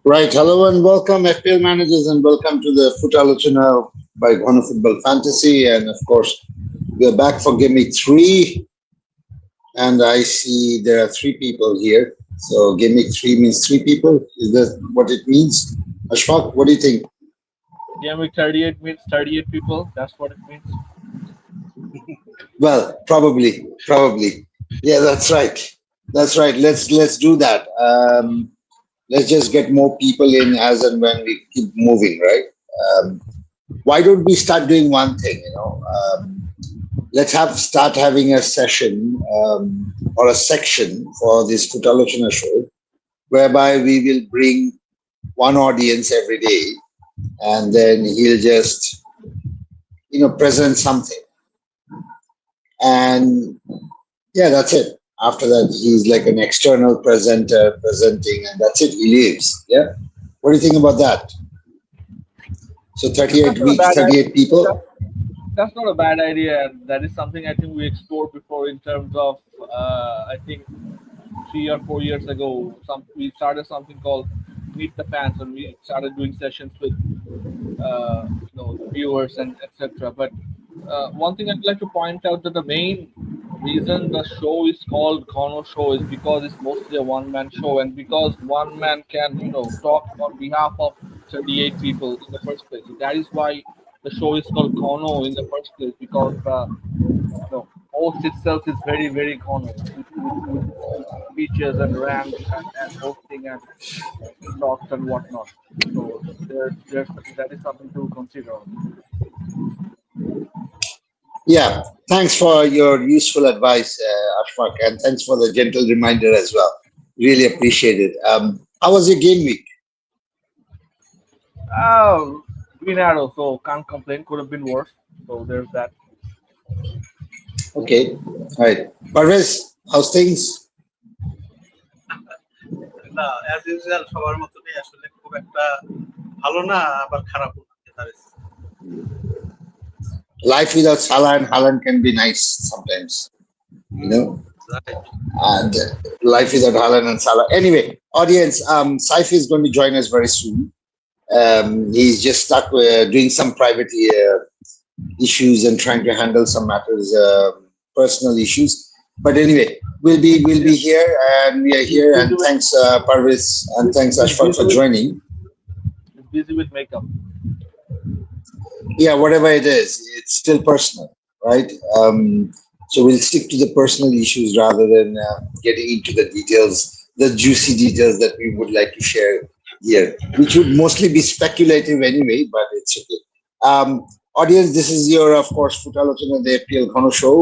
Right. Hello and welcome, FPL managers, and welcome to the Futalochana by Ghono Football Fantasy. And of course, we're back for Game Week 3. And I see there are 3 people here. So Game Week 3 means 3 people. Is that what it means? Ashfaq, what do you think? Game Week 38 means 38 people. That's what it means. Well, probably. Yeah, that's right. That's right. Let's do that. Let's just get more people in as and when we keep moving, right? Why don't we start doing one thing? Let's start having a session or a section for this Futalochana show, whereby we will bring one audience every day, and then he'll just present something, and yeah, that's it. After that, he's like an external presenter presenting, and that's it. He leaves. Yeah. What do you think about that? So 38 weeks, 38 people. That's not a bad idea. That is something I think we explored before in terms of, I think 3 or 4 years ago, we started something called Meet the Fans, and we started doing sessions with viewers and etc. But one thing I'd like to point out that the main reason the show is called Ghono Show is because it's mostly a one-man show, and because one man can talk on behalf of 38 people in the first place. So that is why the show is called Ghono in the first place, because the host itself is very, very Ghono with speeches and rants and hosting and talks and whatnot. So that is something to consider. Yeah, thanks for your useful advice, Ashfaq, and thanks for the gentle reminder as well. Really appreciate it. How was your game week? Green Arrow, so can't complain. Could have been worse. So there's that. Okay, all right. Parvez, how's things? না as usual সবার মতই আসলে খুব একটা ভালো না আবার খারাপ না। Life without Salah and Haaland can be nice sometimes, Right. And life without Haaland and Salah. Anyway, audience, Saif is going to join us very soon. He's just stuck doing some private issues and trying to handle some matters, personal issues. But anyway, we'll be here, and we are here. And thanks, Parvez, and thanks, Ashfaq, for joining. He's busy with makeup. Yeah, whatever it is, it's still personal, right? So we'll stick to the personal issues rather than getting into the details, the juicy details that we would like to share here, which would mostly be speculative anyway, but it's okay. Audience, this is your, of course, Futalochana, the FPL Ghono show.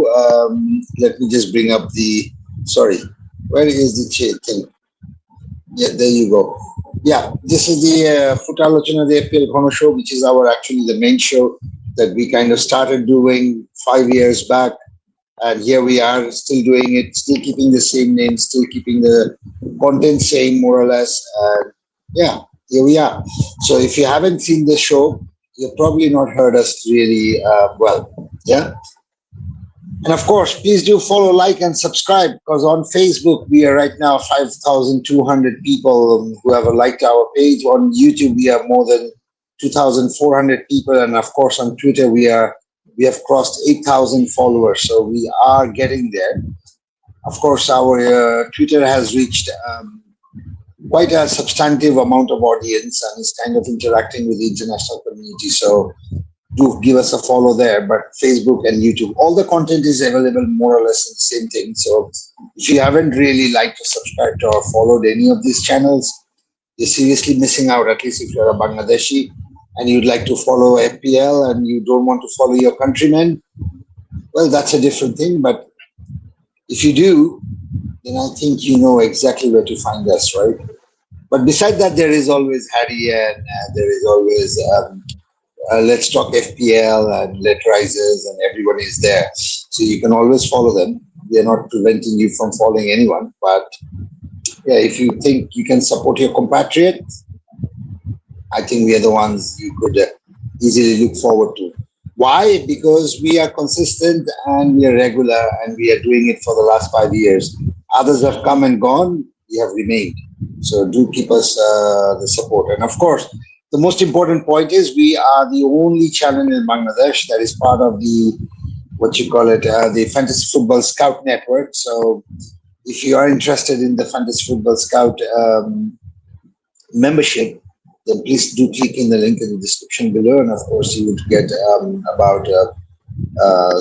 Let me just bring up sorry, where is the thing? Yeah, there you go. Yeah, this is the Futalochana, the FPL Ghono show, which is actually the main show that we kind of started doing 5 years back. And here we are still doing it, still keeping the same name, still keeping the content same, more or less. Yeah, here we are. So if you haven't seen the show, you've probably not heard us really well. Yeah. And of course, please do follow, like, and subscribe, because on Facebook, we are right now 5,200 people who have liked our page. On YouTube, we are more than 2,400 people. And of course, on Twitter, we have crossed 8,000 followers. So we are getting there. Of course, our Twitter has reached quite a substantive amount of audience and is kind of interacting with the international community. So do give us a follow there. But Facebook and YouTube, all the content is available more or less in the same thing. So if you haven't really liked or subscribed or followed any of these channels, you're seriously missing out, at least if you're a Bangladeshi and you'd like to follow FPL and you don't want to follow your countrymen. Well, that's a different thing. But if you do, then I think you know exactly where to find us, right? But beside that, there is always Harry, and there is always Let's Talk FPL and Let Rises, and everyone is there. So you can always follow them. They're not preventing you from following anyone. But yeah, if you think you can support your compatriots, I think we are the ones you could easily look forward to. Why? Because we are consistent and we are regular and we are doing it for the last 5 years. Others have come and gone. we have remained. So do keep us the support. And of course, the most important point is we are the only channel in Bangladesh that is part of the, the Fantasy Football Scout Network. So if you are interested in the Fantasy Football Scout membership, then please do click in the link in the description below. And of course, you would get about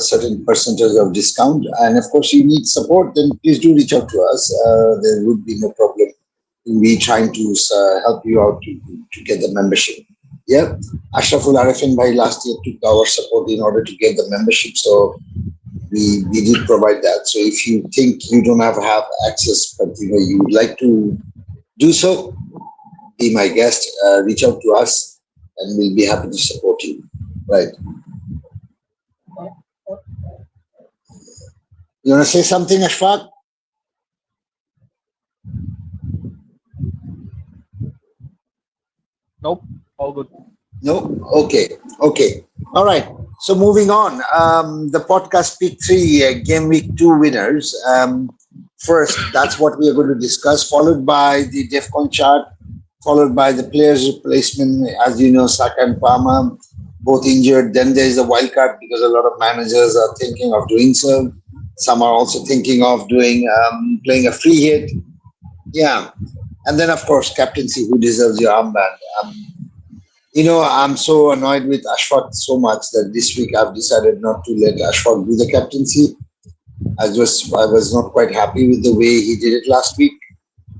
certain percentage of discount. And of course, you need support, then please do reach out to us. There would be no problem in me trying to help you out to get the membership. Yeah, Ashraful Arifin Bhai last year took our support in order to get the membership. So we did provide that. So if you think you don't have access, but you would like to do so, be my guest, reach out to us and we'll be happy to support you. Right. You want to say something, Ashfaq? Nope, all good. No? Okay. All right. So moving on, the podcast pick 3 game week 2 winners. First, that's what we are going to discuss, followed by the DEFCON chart, followed by the players replacement. As you know, Saka and Palmer both injured. Then there is a wild card because a lot of managers are thinking of doing so. Some are also thinking of doing playing a free hit. Yeah. And then, of course, captaincy, who deserves your armband. I'm so annoyed with Ashfaq so much that this week I've decided not to let Ashfaq do the captaincy. I was not quite happy with the way he did it last week.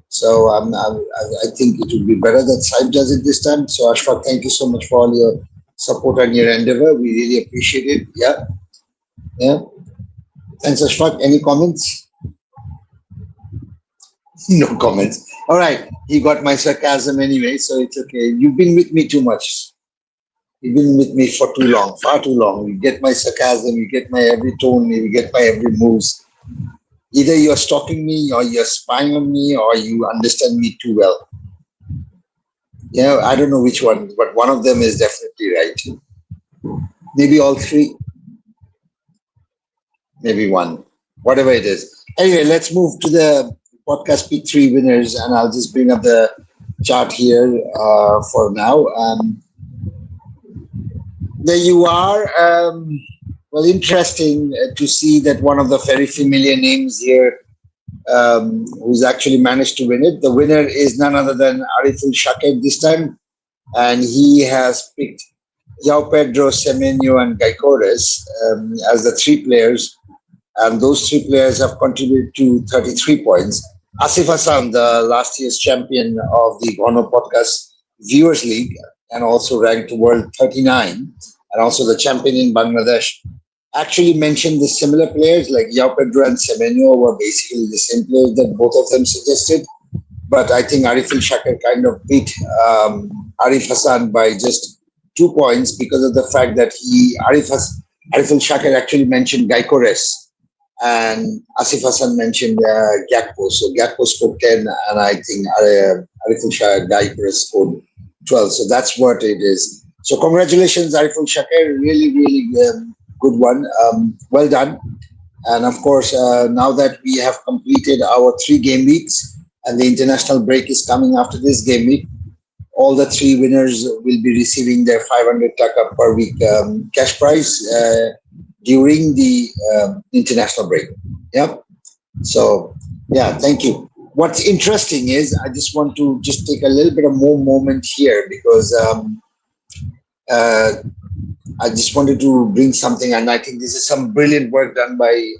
So I think it would be better that Saib does it this time. So Ashfaq, thank you so much for all your support and your endeavor. We really appreciate it. Yeah. Thanks, Ashfaq. Any comments? No comments. All right. He got my sarcasm anyway, so it's okay. You've been with me too much. You've been with me for too long, far too long. You get my sarcasm, you get my every tone, you get my every moves. Either you're stalking me or you're spying on me or you understand me too well. I don't know which one, but one of them is definitely right. Maybe all three. Maybe one. Whatever it is. Anyway, let's move to the podcast pick 3 winners, and I'll just bring up the chart here for now. There you are. Well, interesting to see that one of the very familiar names here who's actually managed to win it. The winner is none other than 𝐓𝐢𝐻𝐿𝐴 this time, and he has picked João Pedro, Semenyo, and 𝐸𝐐 as the 3 players. And those 3 players have contributed to 33 points. Asif Hassan, the last year's champion of the Ghono Podcast Viewers League, and also ranked world 39, and also the champion in Bangladesh, actually mentioned the similar players like João Pedro and Semenyo were basically the same players that both of them suggested. But I think 𝐓𝐻𝐿𝐴 kind of beat Arif Hassan by just 2 points because of the fact that 𝐓𝐻𝐿𝐴 actually mentioned 𝐸𝐐 and Asif Hassan mentioned 𝐸𝐿𝐴. So 𝐸𝐿𝐴 scored 10, and I think 𝐓𝐻𝐿𝐴 scored 12. So that's what it is. So congratulations, 𝐓𝐻𝐿𝐴. Really, really good one. Well done. And of course, now that we have completed our 3 game weeks and the international break is coming after this game week, all the 3 winners will be receiving their 500 taka per week cash prize during the international break. Yep. So, yeah, thank you. What's interesting is I just want to just take a little bit of more moment here because I just wanted to bring something, and I think this is some brilliant work done by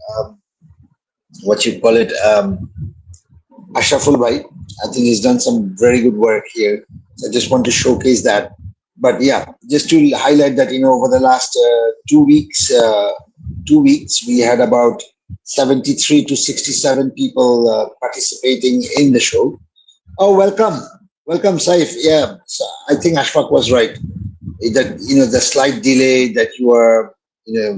Ashraful Bhai. I think he's done some very good work here. So I just want to showcase that. But yeah, just to highlight that, over the last 2 weeks, we had about 73 to 67 people participating in the show. Oh, welcome, Saif. Yeah, so I think Ashfaq was right. That the slight delay that you are,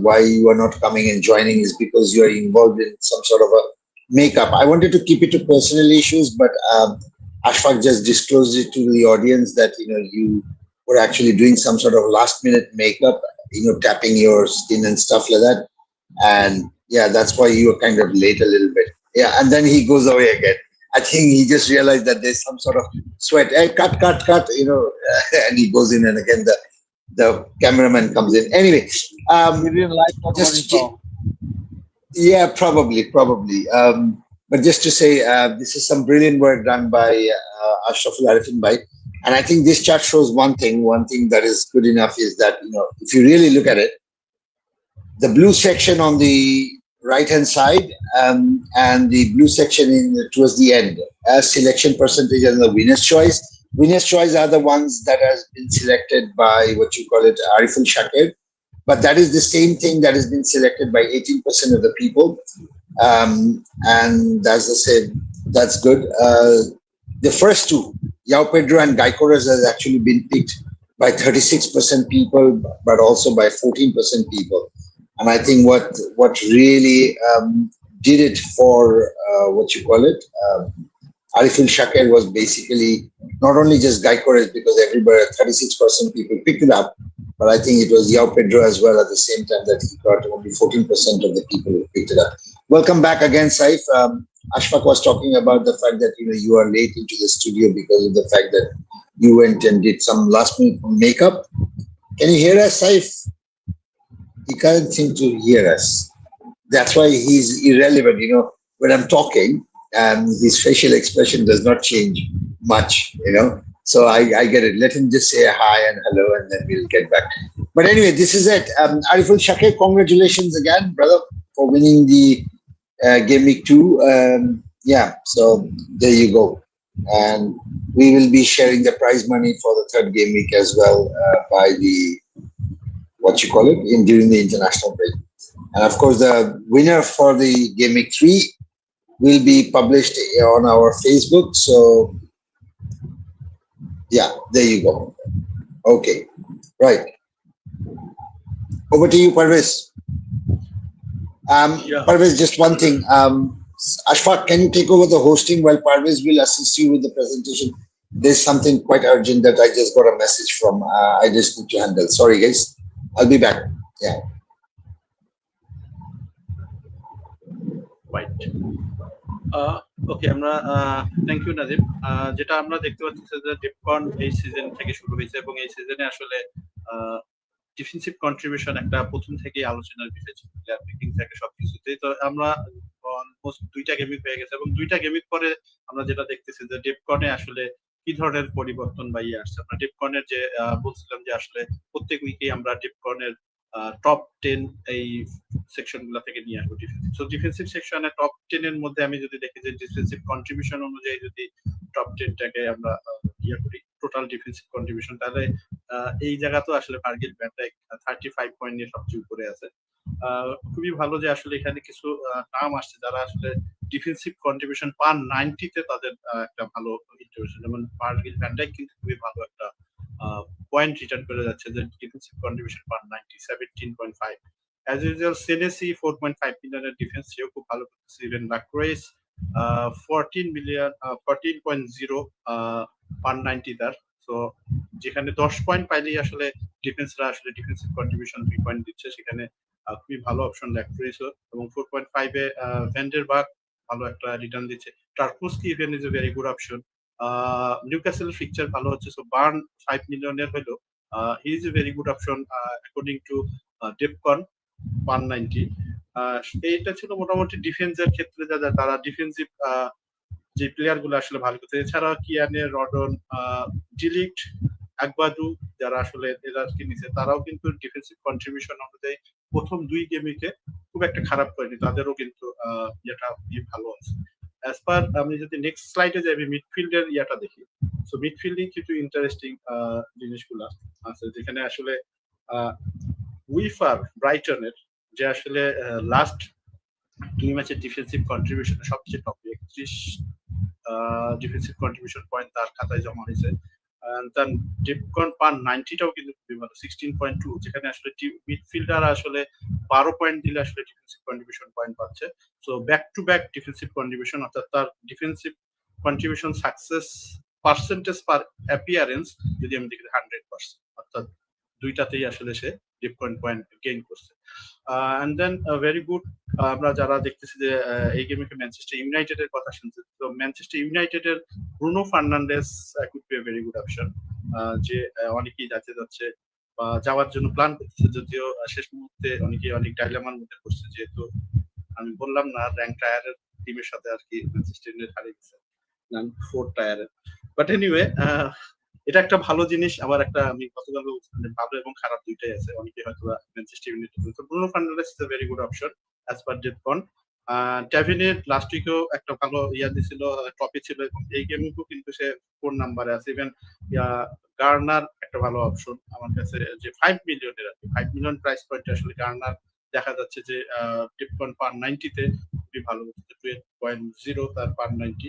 why you are not coming and joining is because you are involved in some sort of a makeup. I wanted to keep it to personal issues, but Ashfaq just disclosed it to the audience that you were actually doing some sort of last minute makeup, tapping your skin and stuff like that. And yeah, that's why you were kind of late a little bit. Yeah, and then he goes away again. I think he just realized that there's some sort of sweat. Hey, cut, and he goes in, and again the cameraman comes in. Anyway, He didn't like what he saw. Yeah, probably. But just to say, this is some brilliant work done by 𝐪𝐻𝐻𝐿𝐴𝐻𝐿𝐴, and I think this chart shows one thing. One thing that is good enough is that, if you really look at it, the blue section on the right-hand side, and the blue section towards the end as selection percentage and the winner's choice. Winner's choice are the ones that has been selected by what you call it, 𝐪𝐻𝐻𝐿𝐴𝐻, but that is the same thing that has been selected by 18% of the people. And as I said, that's good. The first two, 𝐻𝐢 Pedro and 𝐸𝐻𝐻 has actually been picked by 36% people, but also by 14% people. And I think what really did it for 𝐪𝐻𝐻𝐿𝐴𝐻 was basically not only just 𝐸𝐻𝐻, because everybody, 36% people picked it up, but I think it was 𝐻𝐻 Pedro as well at the same time that he got only 14% of the people who picked it up. Welcome back again, Saif. Ashfaq was talking about the fact that you are late into the studio because of the fact that you went and did some last minute makeup. Can you hear us, Saif? He can't seem to hear us. That's why he's irrelevant. When I'm talking, his facial expression does not change much. So I get it. Let him just say hi and hello, and then we'll get back. But anyway, this is it. 𝐪𝐻𝐻𝐿𝐴𝐻, congratulations again, brother, for winning the Game Week 2. So there you go. And we will be sharing the prize money for the third game week as well by the during the international break. And of course, the winner for the Game Week 3 will be published on our Facebook. So yeah, there you go. Okay, right. Over to you, Parvez. Parvez, just one thing. Ashfaq, can you take over the hosting while Parvez will assist you with the presentation? There's something quite urgent that I just got a message from. I just need to handle. Sorry, guys. I'll be back. Yeah. Right. ওকে, আমরা thank you Nazim. যেটা আমরা দেখতে পাচ্ছি যে ডেফকন এই season থেকে শুরু হয়েছে এবং এই সিজনে আসলে ডিফেন্সিভ কন্ট্রিবিউশন একটা প্রথম থেকেই আলোচনার বিষয় ছিল, প্লেয়ার পিকিং থেকে সবকিছুতেই। তো আমরা অলমোস্ট 2টা গেমিং হয়ে গেছে এবং 2টা গেমিং পরে আমরা যেটা দেখতেছি যে ডেফকনে আসলে কি ধরনের পরিবর্তন বা আসছে। আমরা ডেফকনের যে বলছিলাম যে আসলে প্রত্যেক উইকেই আমরা ডেফকনের টপ 10 এই সেকশন গুলা থেকে নিয়ে আসবো ডিফেন্সিভ। সো ডিফেন্সিভ সেকশনে টপ 10 এর মধ্যে আমি যদি দেখি যে ডিফেন্সিভ কন্ট্রিবিউশন অনুযায়ী যদি টপ 10টাকে আমরা করি টোটাল ডিফেন্সিভ কন্ট্রিবিউশন, তাহলে এই জায়গা তো আসলে ভার্জিল ভ্যান ডাইক 35 পয়েন্ট নিয়ে সবচেয়ে উপরে আছে। খুবই ভালো যে আসলে এখানে কিছু নাম আসছে যারা আসলে ডিফেন্সিভ কন্ট্রিবিউশন পার 90 তে তাদের একটা ভালো ইন্টারভেনশন, যেমন ভার্জিল ভ্যান ডাইক কিন্তু খুবই ভালো একটা পয়েন্ট রিটার্ন করে যাচ্ছে যে ডিফেন্সিভ কন্ট্রিবিউশন পার 90 17.5। অ্যাজ ইউজুয়াল সেনেসি 4.5 মিলিয়নের ডিফেন্স, সেও খুব ভালো করতেছে। ইভেন লাক্রেস 14.0 পার 90 তার। সো যেখানে 10 পয়েন্ট পাইলেই আসলে ডিফেন্সরা আসলে ডিফেন্সিভ কন্ট্রিবিউশন 3 পয়েন্ট দিচ্ছে, সেখানে খুবই ভালো অপশন লাক্রেসও। এবং 4.5 এ ভ্যান্ডেরবার্গ ভালো একটা রিটার্ন দিচ্ছে। Tarkowski even is a very good option. Newcastle fixture ভালো হচ্ছে, সো বার্ন 5 মিলিয়নের হলো he is a very good option according to Defcon per 90। এইটা ছিল মোটামুটি ডিফেন্সের ক্ষেত্রে যা তারা ডিফেন্সিভ যে প্লেয়ার গুলো আসলে ভালো করছে। এছাড়া কিয়ানে, রডন, ডিলিক্ট, আকবাদু যারা আসলে এরাকে নিচে, তারাও কিন্তু ডিফেন্সিভ কন্ট্রিবিউশন অনুযায়ী প্রথম 2 গেমিংকে খুব একটা খারাপ করেনি, তাদেরও কিন্তু যেটা ভালো আছে। অ্যাজ পার আমি যদি নেক্সট স্লাইডে যাই, মিডফিল্ডের ইয়াটা দেখি। সো মিডফিল্ডিং কিছু ইন্টারেস্টিং জিনিসগুলো আছে, যেখানে আসলে উইফার ব্রাইটনের যে আসলে লাস্ট 2 ম্যাচের ডিফেন্সিভ কন্ট্রিবিউশন সবচেয়ে টপ 31 ডিফেন্সিভ কন্ট্রিবিউশন পয়েন্ট তার খাতায় জমা হয়েছে। তার ডেফকন পার 90টাও কিন্তু খুবই ভালো 16.2, যেখানে আসলে মিডফিল্ডার আসলে 12 পয়েন্ট দিলে আসলে ডিফেন্সিভ কন্ট্রিবিউশন পয়েন্ট পাচ্ছে। So back to back defensive contribution, অর্থাৎ তার ডিফেন্সিভ কন্ট্রিবিউশন সাকসেস পার্সেন্টেজ পার অ্যাপিয়ারেন্স যদি আমি দেখি 100%, অর্থাৎ 2টাতেই আসলে সে DEFCON পয়েন্ট গেইন করছে। এন্ড দেন ভেরি গুড, আমরা যারা দেখতেছি যে এই গেমে ম্যানচেস্টার ইউনাইটেডের কথা শুনছি, তো ম্যানচেস্টার ইউনাইটেডের Bruno Fernandes could B A very good option, যে অনেকেই যাচ্ছে বা যাওয়ার জন্য প্ল্যান করতেছে, যদিও শেষ মুহূর্তে অনেক ডাইলেমার মধ্যে পড়ছে, যেহেতু আমি বললাম না র্যাঙ্ক টায়ারের টিমের সাথে আর কি ম্যানচেস্টার ইউনাইটেড হারিয়ে গেছে 4 টায়ারে। বাট এনিওয়ে, এটা একটা ভালো জিনিস, আবার একটা আমি গতকাল ভালো এবং খারাপ দুইটাই আছে। অনেকে হয়তো ম্যানচেস্টার ইউনাইটেড, তো Bruno Fernandes is a very good option as per Defcon. ট্যাভিনের লাস্ট উইকেও একটা ভালো দিছিল, টপে ছিল, এবং এই গেমেও কিন্তু সে 4 নাম্বারে আছে। ইভেন গার্নার একটা ভালো অপশন আমার কাছে, যে 5 মিলিয়নের আর কি, 5 মিলিয়ন প্রাইস পয়েন্টে আসলে গার্নার দেখা যাচ্ছে যে ডেফকন পার 90 তে খুবই ভালো হচ্ছে, 12.0 তার পার 90।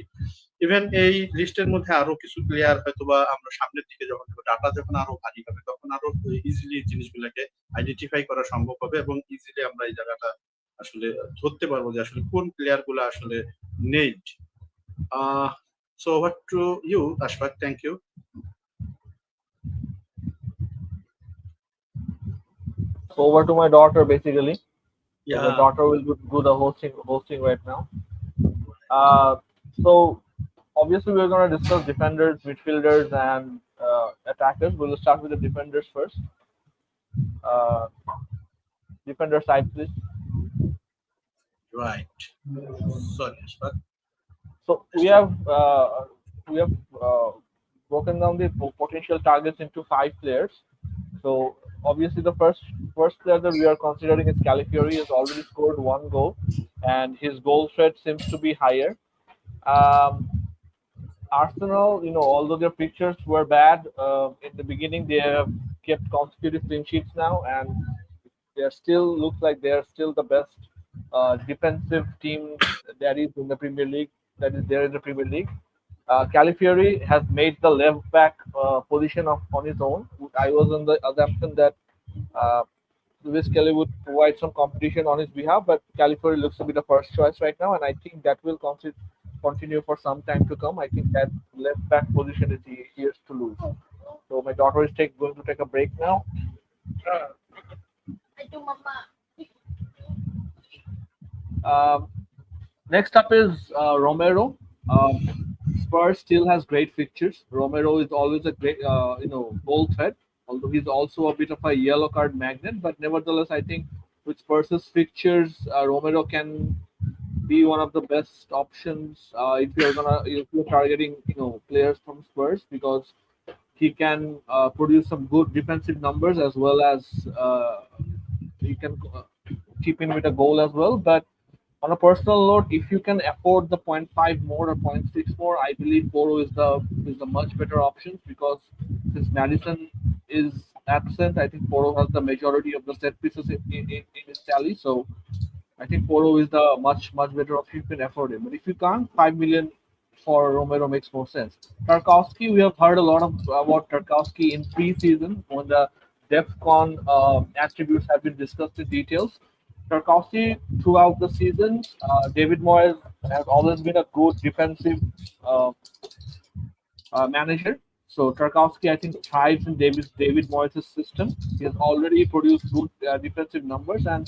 ইভেন এই লিস্টের মধ্যে আরো কিছু প্লেয়ার হয়তোবা আমরা সামনের দিকে যখন ডাটা যখন আরো ভারী হবে, তখন আরো ইজিলি জিনিসগুলোকে আইডেন্টিফাই করা সম্ভব হবে, এবং ইজিলি আমরা এই জায়গাটা আসলে ধরতে পারবো যে আসলে কোন প্লেয়ার গুলো আসলে নেই। So over to you Ashfaq, thank you. So over to my daughter basically. So my Yeah. daughter will do the hosting right now. So obviously we're going to discuss defenders, midfielders, and attackers. We'll start with the defenders first. Defender side, please. Right. Sorry, Ashfaq. So we have broken down the potential targets into 5 players. So obviously the first player that we are considering is Calafiori. Has already scored 1 goal, and his goal threat seems to be higher. Arsenal, although their pictures were bad in the beginning, they have kept consecutive clean sheets now, and they still looks like they are still the best defensive team that is in the Premier League. That is there in the Premier League. Calafiori has made the left back position on his own. I was on the assumption that Luis Kelly would provide some competition on his behalf, but Calafiori looks to be the first choice right now, and I think that will continue for some time to come. I think that left back position is years to lose. So my daughter is going to take a break now. Next up is Romero. Spurs still has great fixtures. Romero is always a great, goal threat. Although he's also a bit of a yellow card magnet, but nevertheless, I think with Spurs' fixtures, Romero can be one of the best options if you're targeting players from Spurs, because he can produce some good defensive numbers as well as he can chip in with a goal as well. But on a personal note, if you can afford the 0.5 more or 0.6 more, I believe Poro is the much better option, because since Madison is absent, I think Poro has the majority of the set pieces in his tally. So I think Poro is the much better option if you can afford it. But if you can't, 5 million for Romero makes more sense. Tarkowski, we have heard a lot about Tarkowski in pre-season when the DEFCON attributes have been discussed in details. Tarkowski throughout the season, David Moyes has always been a good defensive manager. So Tarkowski, I think, thrives in David Moyes' system. He has already produced good defensive numbers, and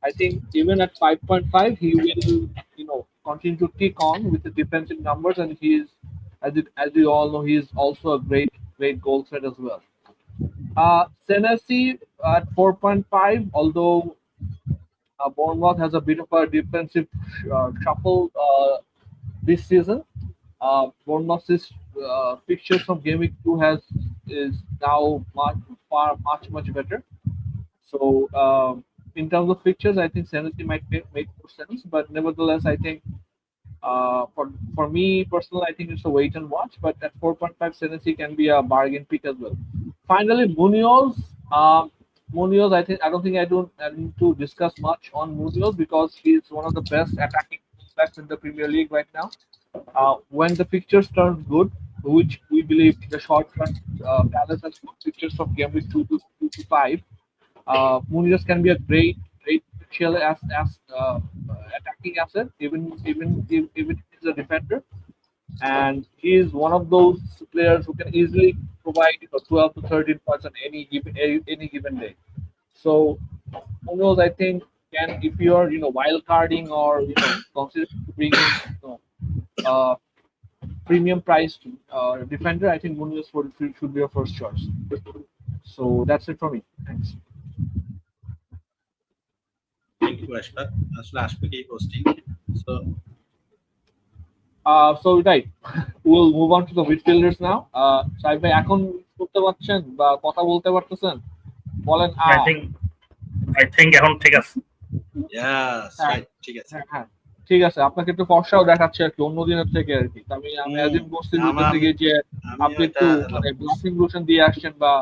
I think even at 5.5, he will, continue to tick on with the defensive numbers. And he is, as you all know, he is also a great goal threat as well. Senesi at 4.5, although Bournemouth has a bit of a defensive shuffle this season. Bournemouth's pictures from Game Week 2 is now much better. So in terms of pictures, I think Senesi might make more sense. But nevertheless, I think for me personally, I think it's a wait and watch. But at 4.5, Senesi can be a bargain pick as well. Finally, Munoz. Munoz, I don't think I need to discuss much on Munoz, because he's one of the best attacking backs in the Premier League right now. When the pictures turn good, which we believe in the short run, Palace has good pictures from Game Week 2 to 5. Munoz can be a great potential as attacking asset, even if he's a defender. And he is one of those players who can easily provide 12 to 13 points on any given day. So who knows? I think if you are wild carding or considering bringing premium priced defender, I think Munoz should be your first choice. So that's it from me. Thanks. Thank you Ashfaq. আসলে আশফাকই hosting. So So right, we'll move on to the midfielders now. সাহেব ভাই এখন করতে পারছেন বা কথা বলতে পারতেছেন? বলেন। I think এখন ঠিক আছে। ইয়েস, রাইট, ঠিক আছে। হ্যাঁ, ঠিক আছে। আপনাকে একটু ফর্সাও দেখাচ্ছে আর কি অন্য দিনের থেকে আর কি। আমি এদিন বসতে যে আপনি একটু মানে ব্লাশিং লোশন দিয়ে আসছেন বা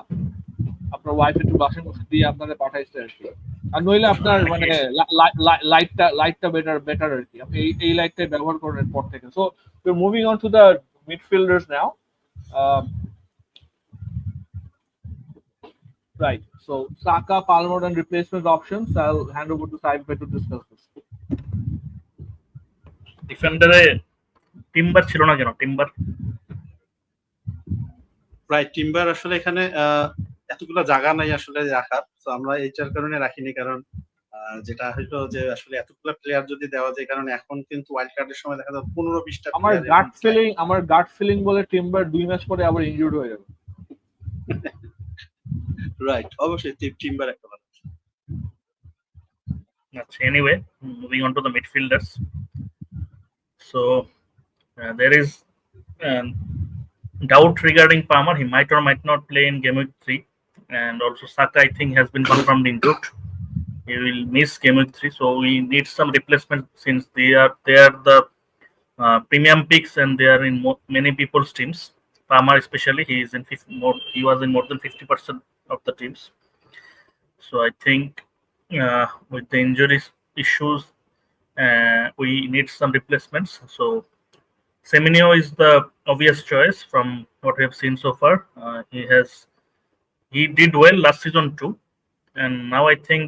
আপনার ওয়াইফ একটু ব্লাশিং লোশন দিয়ে আপনাদের পাঠাইছে আর কি। আর নইলে আপনার মানে লাইটটা বেটার আর কি। আপনি এই লাইটটাই ব্যবহার করেন পর থেকে। So we're moving on to the midfielders now. Right. So Saka, Palmer, and replacement options. I'll hand over to Saib to discuss this. ডিফেন্ডারে টিম্বার ছিল না কেন? রাইট, টিম্বার আসলে এখানে এতগুলো জায়গা নাই আসলে রাখার। তো আমরা এইটার কারণে রাখিনি, কারণ যেটা হয়তো যে আসলে এতগুলো প্লেয়ার যদি দেওয়া যায়, কারণ এখন কিন্তু ওয়াইল্ড কার্ডের সময় দেখা যায় 15-20টা। আমার গাট ফিলিং বলে টিম্বার 2 ম্যাচ পরে আবার ইনজুর্ড হয়ে যাবে। রাইট, অবশ্যই টিম্বার একটা ভালো। Anyway, moving on to the midfielders. So there is doubt regarding Palmer. He might or might not play in game week 3, and also Saka I think has been confirmed injured. He will miss game week 3, so we need some replacement since they are the premium picks and they are in many people's teams. Palmer especially, he was in more than 50% of the teams. So I think with the injuries issues, we need some replacements. So Semenyo is the obvious choice from what we have seen so far. He did well last season too, and now I think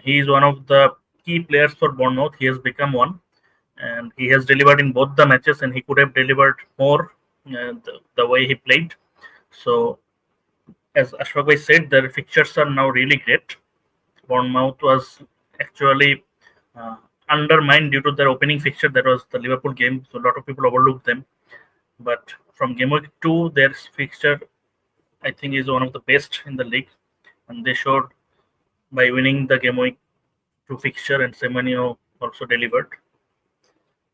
he is one of the key players for Bournemouth. He has become one, and he has delivered in both the matches, and he could have delivered more the way he played. So as Ashfaq bhai said, their fixtures are now really great. Bournemouth was actually undermined due to their opening fixture, that was the Liverpool game, so a lot of people overlooked them. But from game week 2, their fixture I think is one of the best in the league, and they showed by winning the game week 2 fixture, and Semenyo also delivered.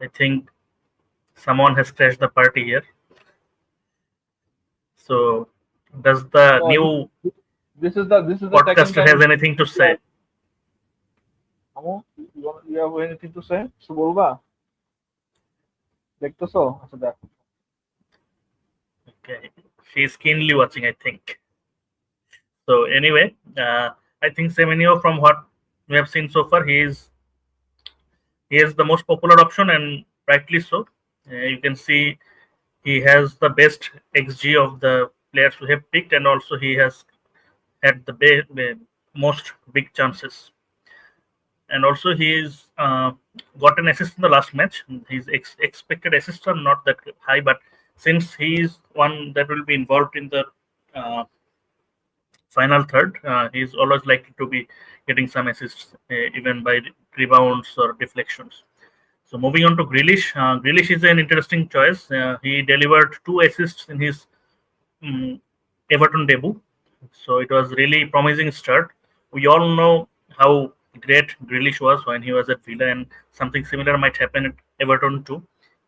I think someone has crashed the party here. So does the new podcaster has anything to say? You have anything to say? So বলবা? দেখতেছো? আচ্ছা দেখ। Okay, she is keenly watching, I think. So anyway, I think Semenyo, from what we have seen so far, he is the most popular option, and rightly so. You can see he has the best XG of the players we have picked, and also he has had the most big chances. And also he is got an assist in the last match. His expected assists are not that high, but since he is one that will be involved in the final third, he is always likely to be getting some assists, even by rebounds or deflections. So moving on to Grealish. Grealish is an interesting choice. He delivered 2 assists in his Everton debut, so it was really promising start. We all know how great Grealish was when he was at Villa, and something similar might happen at Everton too.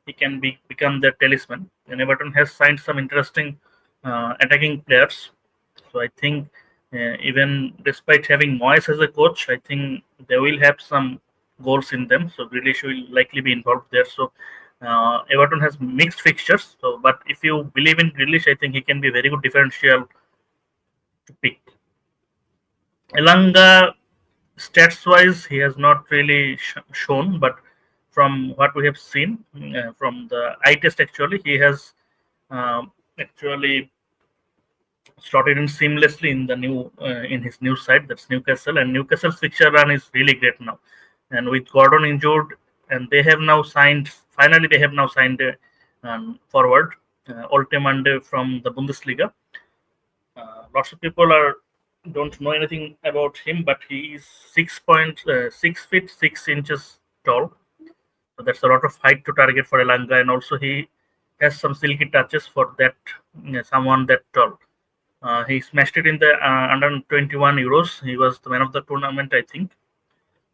He can become their talisman, and Everton has signed some interesting attacking players. So I think even despite having Moyes as a coach, I think they will have some goals in them. So Grealish will likely be involved there. So Everton has mixed fixtures. So, but if you believe in Grealish, I think he can be a very good differential to pick. Elanga, stats-wise, he has not really shown, but from what we have seen from the eye test, actually, he has actually slotted in seamlessly in the in his new side, that's Newcastle, and Newcastle's fixture run is really great now. And with Gordon injured, and they have now signed forward Oltemande from the Bundesliga. Lots of people are don't know anything about him, but he is 6 feet 6 inches tall. So that's a lot of height to target for Elanga, and also he has some silky touches for that someone that tall. He smashed it in the under 21 Euros. He was the man of the tournament, I think.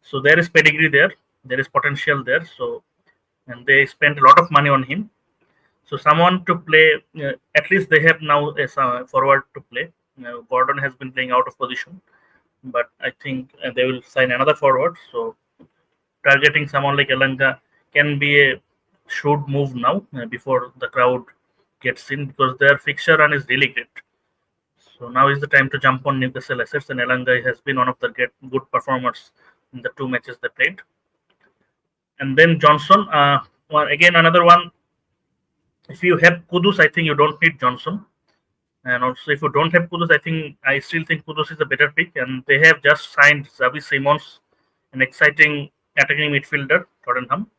So there is pedigree there. There is potential there. So, and they spent a lot of money on him. So someone to play. At least they have now a forward to play. Gordon has been playing out of position, but I think they will sign another forward. So targeting someone like Elanga can be a shrewd move now before the crowd gets in, because their fixture run is really great. So now is the time to jump on Newcastle assets, and Elanga has been one of the good performers in the 2 matches they played. And then Johnson, again another one. If you have Kudus, I think you don't need Johnson. And also, if you don't have Kudus, I still think Kudus is a better pick. And they have just signed 𝐲𝐭𝐸𝐭𝐚𝐦𝐻, an exciting attacking midfielder, Tottenham,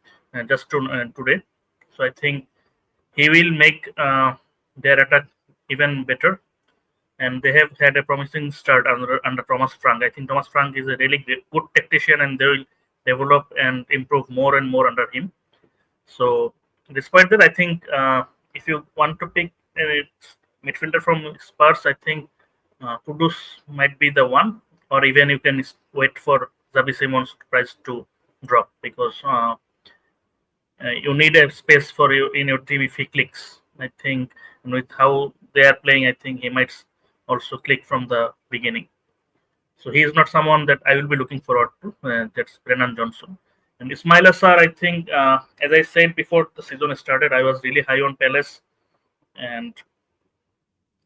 just today. So I think he will make their attack even better. And they have had a promising start under Thomas Frank. I think Thomas Frank is a really good tactician, and they will develop and improve more and more under him. So despite that, I think if you want to pick a midfielder from Spurs, I think Kudus might be the one, or even you can wait for 𝐲𝐻𝐸𝐭𝐚𝐦𝐻's price to drop, because you need a space for you in your team if he clicks. I think, and with how they are playing, I think he might also click from the beginning. So he is not someone that I will be looking forward to. That's Brennan Johnson. And Ismaila Sarr, I think, as I said before the season started, I was really high on Palace, and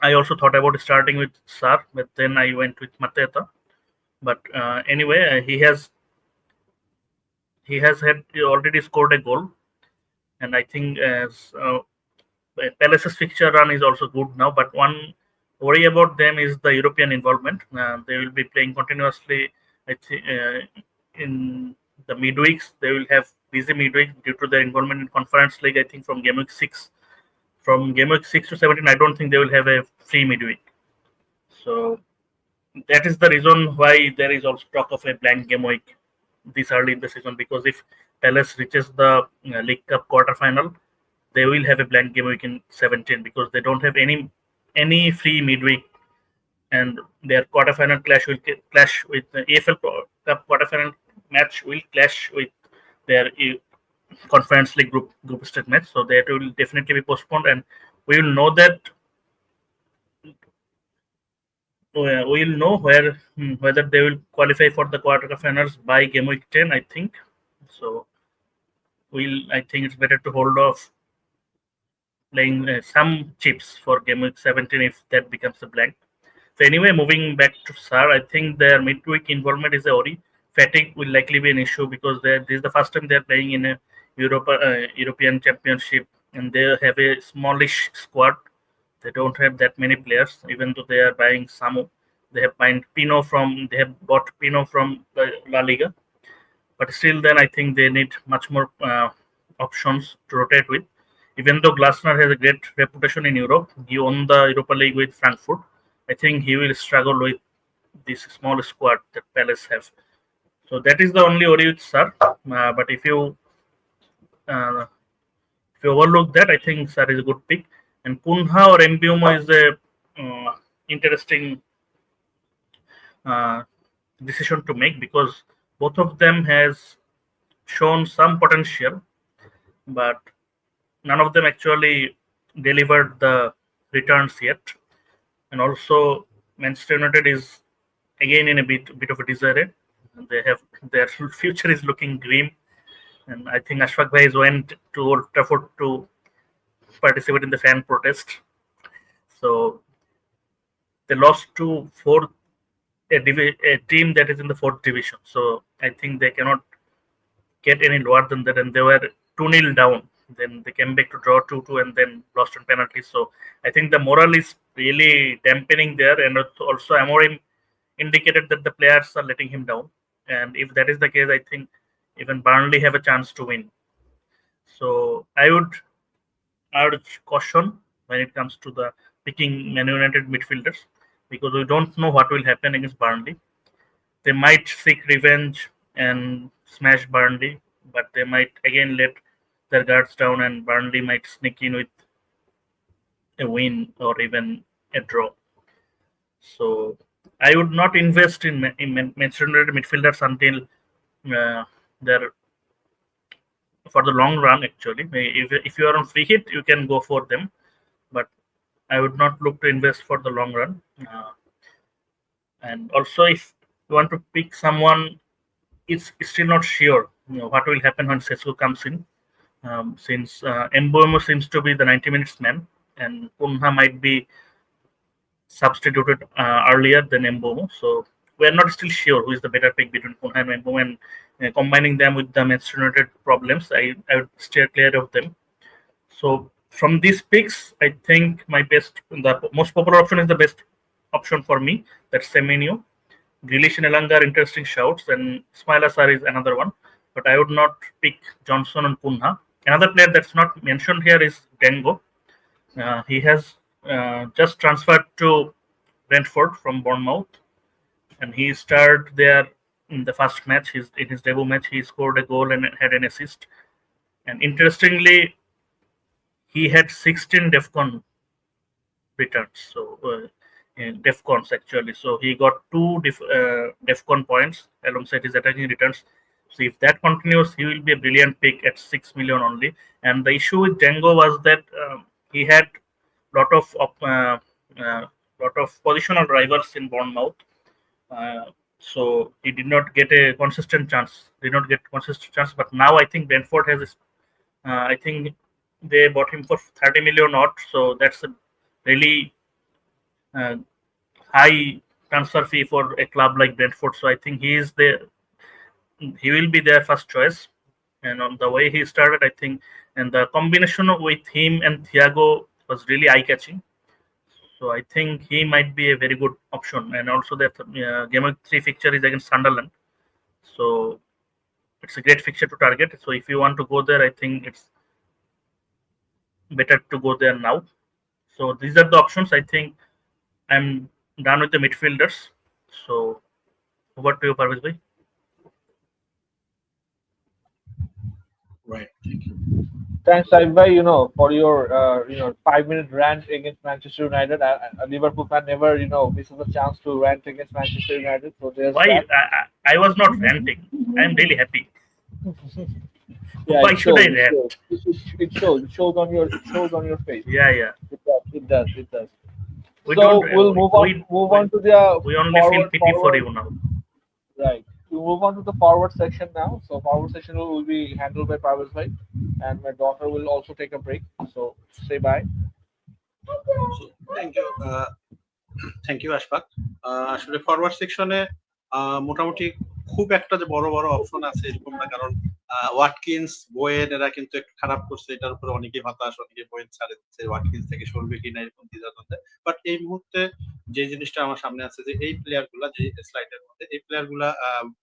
I also thought about starting with Sarr, but then I went with Mateta. But anyway, he has already scored a goal, and I think Palace's fixture run is also good now. But one worry about them is the European involvement. They will be playing continuously. I think in the midweeks they will have busy midweek due to their involvement in Conference League. I think from game week 6 to 17, I don't think they will have a free midweek. So that is the reason why there is also talk of a blank game week this early in the season, because if Palace reaches the League Cup quarterfinal, they will have a blank game week in 17, because they don't have any free midweek, and their quarterfinal clash with the EFL Cup quarterfinal match will clash with their Conference League group stage match. So that will definitely be postponed, and we will know that. We will know whether they will qualify for the quarterfinals by game week 10. I think so. I think it's better to hold off playing some chips for game week 17 if that becomes a blank. So anyway, moving back to Sarr, I think their midweek involvement is a worry. Fatigue will likely be an issue, because this is the first time they're playing in a European Championship, and they have a smallish squad. They don't have that many players, even though they are buying some. They have bought Pino from the La Liga, but still, then I think they need much more options to rotate with. Even though Glasner has a great reputation in Europe, he won the Europa League with Frankfurt. I think he will struggle with this small squad that Palace have. So that is the only worry with Sarr. But if you overlook that, I think Sarr is a good pick. And Cunha or Mbeumo is a interesting decision to make, because both of them has shown some potential, but none of them actually delivered the returns yet. And also, Manchester United is again in a bit of a disarray. They have their future is looking grim, and I think Ashfaq Bhai went to Old Trafford to participate in the fan protest. So they lost to a team that is in the 4th division. So I think they cannot get any lower than that, and they were 2-0 down. Then they came back to draw 2-2 and then lost on penalties. So I think the morale is really dampening there, and also Amorim indicated that the players are letting him down. And if that is the case, I think even Burnley have a chance to win. So I would caution when it comes to the picking Man United midfielders. because we don't know what will happen against Burnley. They might seek revenge and smash Burnley, but they might again let their guards down, and Burnley might sneak in with a win or even a draw. So I would not invest in Manchester United midfielders until they're for the long run. Actually, if you are on free hit, you can go for them, but I would not look to invest for the long run. And also, if you want to pick someone, it's still not sure what will happen when Sesko comes in, since Mbeumo seems to be the 90 minutes man, and Cunha might be substituted earlier than Mbeumo. So we are not still sure who is the better pick between Cunha and Mbeumo, and combining them with the Manchester United problems, I would steer clear of them. So from these picks, I think the most popular option is the best option for me. That's Semenyo. Grealish and Elanga are interesting shouts, and Ismaila Sarr is another one. But I would not pick Johnson and Cunha. Another player that's not mentioned here is Dengo. He has just transferred to Brentford from Bournemouth, and he started there in the first match. In his debut match, he scored a goal and had an assist. And interestingly, he had 16 DEFCON returns. So DEFCONs actually. So he got 2 DEFCON points alongside his attacking returns. So if that continues, he will be a brilliant pick at 6 million only. And the issue with Django was that he had lot of positional rivals in Bournemouth. So he did not get a consistent chance. But now I think Brentford has. I think they bought him for 30 million odd. So that's a really high transfer fee for a club like Brentford. So I think he will be their first choice. And on the way he started, I think, and the combination with him and Thiago was really eye-catching. So I think he might be a very good option. And also that Game of 3 fixture is against Sunderland. So it's a great fixture to target. So if you want to go there, I think it's better to go there now. So these are the options. I think I'm done with the midfielders. So over to you, Parvez bhai. Right. Thank you. Thanks, Saif, for your 5-minute rant against Manchester United. A Liverpool fan never, misses a chance to rant against Manchester United. So there's Why? that. I was not ranting. I'm really happy. Yeah, Why should I rant? It shows on your face. Yeah. It does. We So don't. we'll move on to the We only feel pity for you now. Right. We'll move on to the forward section now. So forward section will be handled by Parvez bhai, and my daughter will also take a break. So say bye. So, thank you Ashfaq. আসলে forward সেকশনে মোটামুটি খুব একটা যে বড় বড় option আছে এরকম না, কারণ ওয়াটকিন্স, বোয়েন এরা কিন্তু একটু খারাপ করছে, এটার উপরে অনেকেই হতাশ, অনেকে বোয়েন ছাড়ে দিচ্ছে, ওয়াটকিন্স থেকে সরবে কিনা এরকম দ্বিধাদ্বন্দ্বে। বাট এই মুহূর্তে যে জিনিসটা আমার সামনে আছে যে এই প্লেয়ার গুলা, যে স্লাইডের মধ্যে এই প্লেয়ার গুলা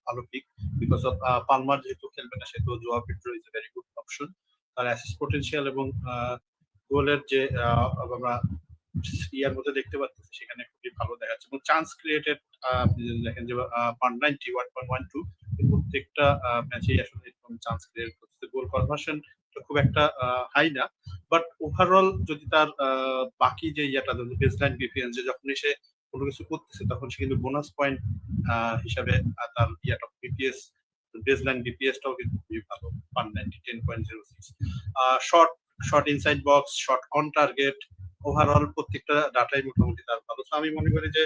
ভালো পিক, বিকজ অফ পালমার যেহেতু খেলবে না সেহেতু João Pedro is a very good option. তার অ্যাসিস্ট পটেনশিয়াল এবং গোলের যে আমরা ইয়ার মধ্যে দেখতে পাচ্ছি সেখানে খুবই ভালো দেখা যাচ্ছে, এবং চান্স ক্রিয়েটেড আপনি যদি দেখেন যে 191.12 প্রত্যেকটা ম্যাচেই আসলে এরকম চান্স ক্রিয়েট করছে। গোল কনভার্সন খুব একটা হাই না, বাট ওভারঅল যদি তার বাকি যে ইয়াটা বেসলাইন ডিফেন্স, যে যখন সে কোনো কিছু করতেছে তখন সে কিন্তু বোনাস পয়েন্ট হিসাবে তার ইয়াটা বিপিএস বেসলাইন বিপিএসটাও কিন্তু খুবই ভালো, 190 10.06। Short inside box, short on target, overall প্রত্যেকটা ডাটাই মোটামুটি তার ভালো। আমি মনে করি যে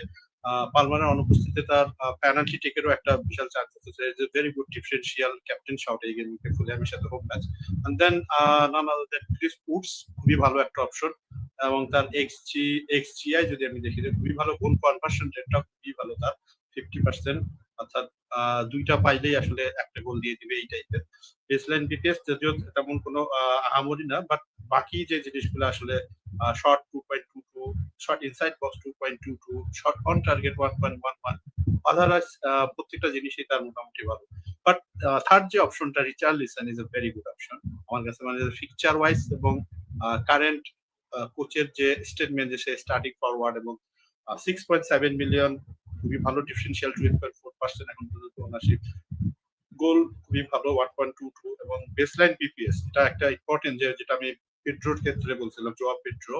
পালমারের অনুপস্থিতিতে তার পেনাল্টি টেকেরও একটা বিশাল চান্স আছে। যে very good differential captain shout এই গেমকে ফুলে আমি সাথে home match. And then none other than Chris Woods খুবই ভালো একটা অপশন, এবং তার এক্সজিআই যদি আমি দেখি যে খুবই ভালো, গোল কনভার্সন রেটটা খুবই ভালো তার 50%, অর্থাৎ দুইটা পাইলেই আসলে একটা গোল দিয়ে দিবে এই টাইপের। বেসলাইন বিপিএস যদিও তেমন কোনো আহামরি না, বাট বাকি যে জিনিসগুলো আসলে short 2.22, short inside box 2.22, short on target 1.11, otherwise প্রত্যেকটা জিনিসই তার মোটামুটি ভালো। বাট থার্ড যে অপশনটা Richarlison is a very good option আমার কাছে, মানে ফিকচার ওয়াইজ এবং কারেন্ট কোচের যে স্টেটমেন্ট যে সে স্টার্টিং ফরওয়ার্ড এবং 6.7 মিলিয়ন, খুবই ভালো ডিফারেন্সিয়াল 12.4% এখন পর্যন্ত ওনারশিপ, গোল খুবই ভালো 1.22 এবং বেসলাইন পিপিএস, এটা একটা ইম্পর্টেন্ট যেটা আমি পেড্রোর ক্ষেত্রে বলছিলাম, জোয়া পেড্রো,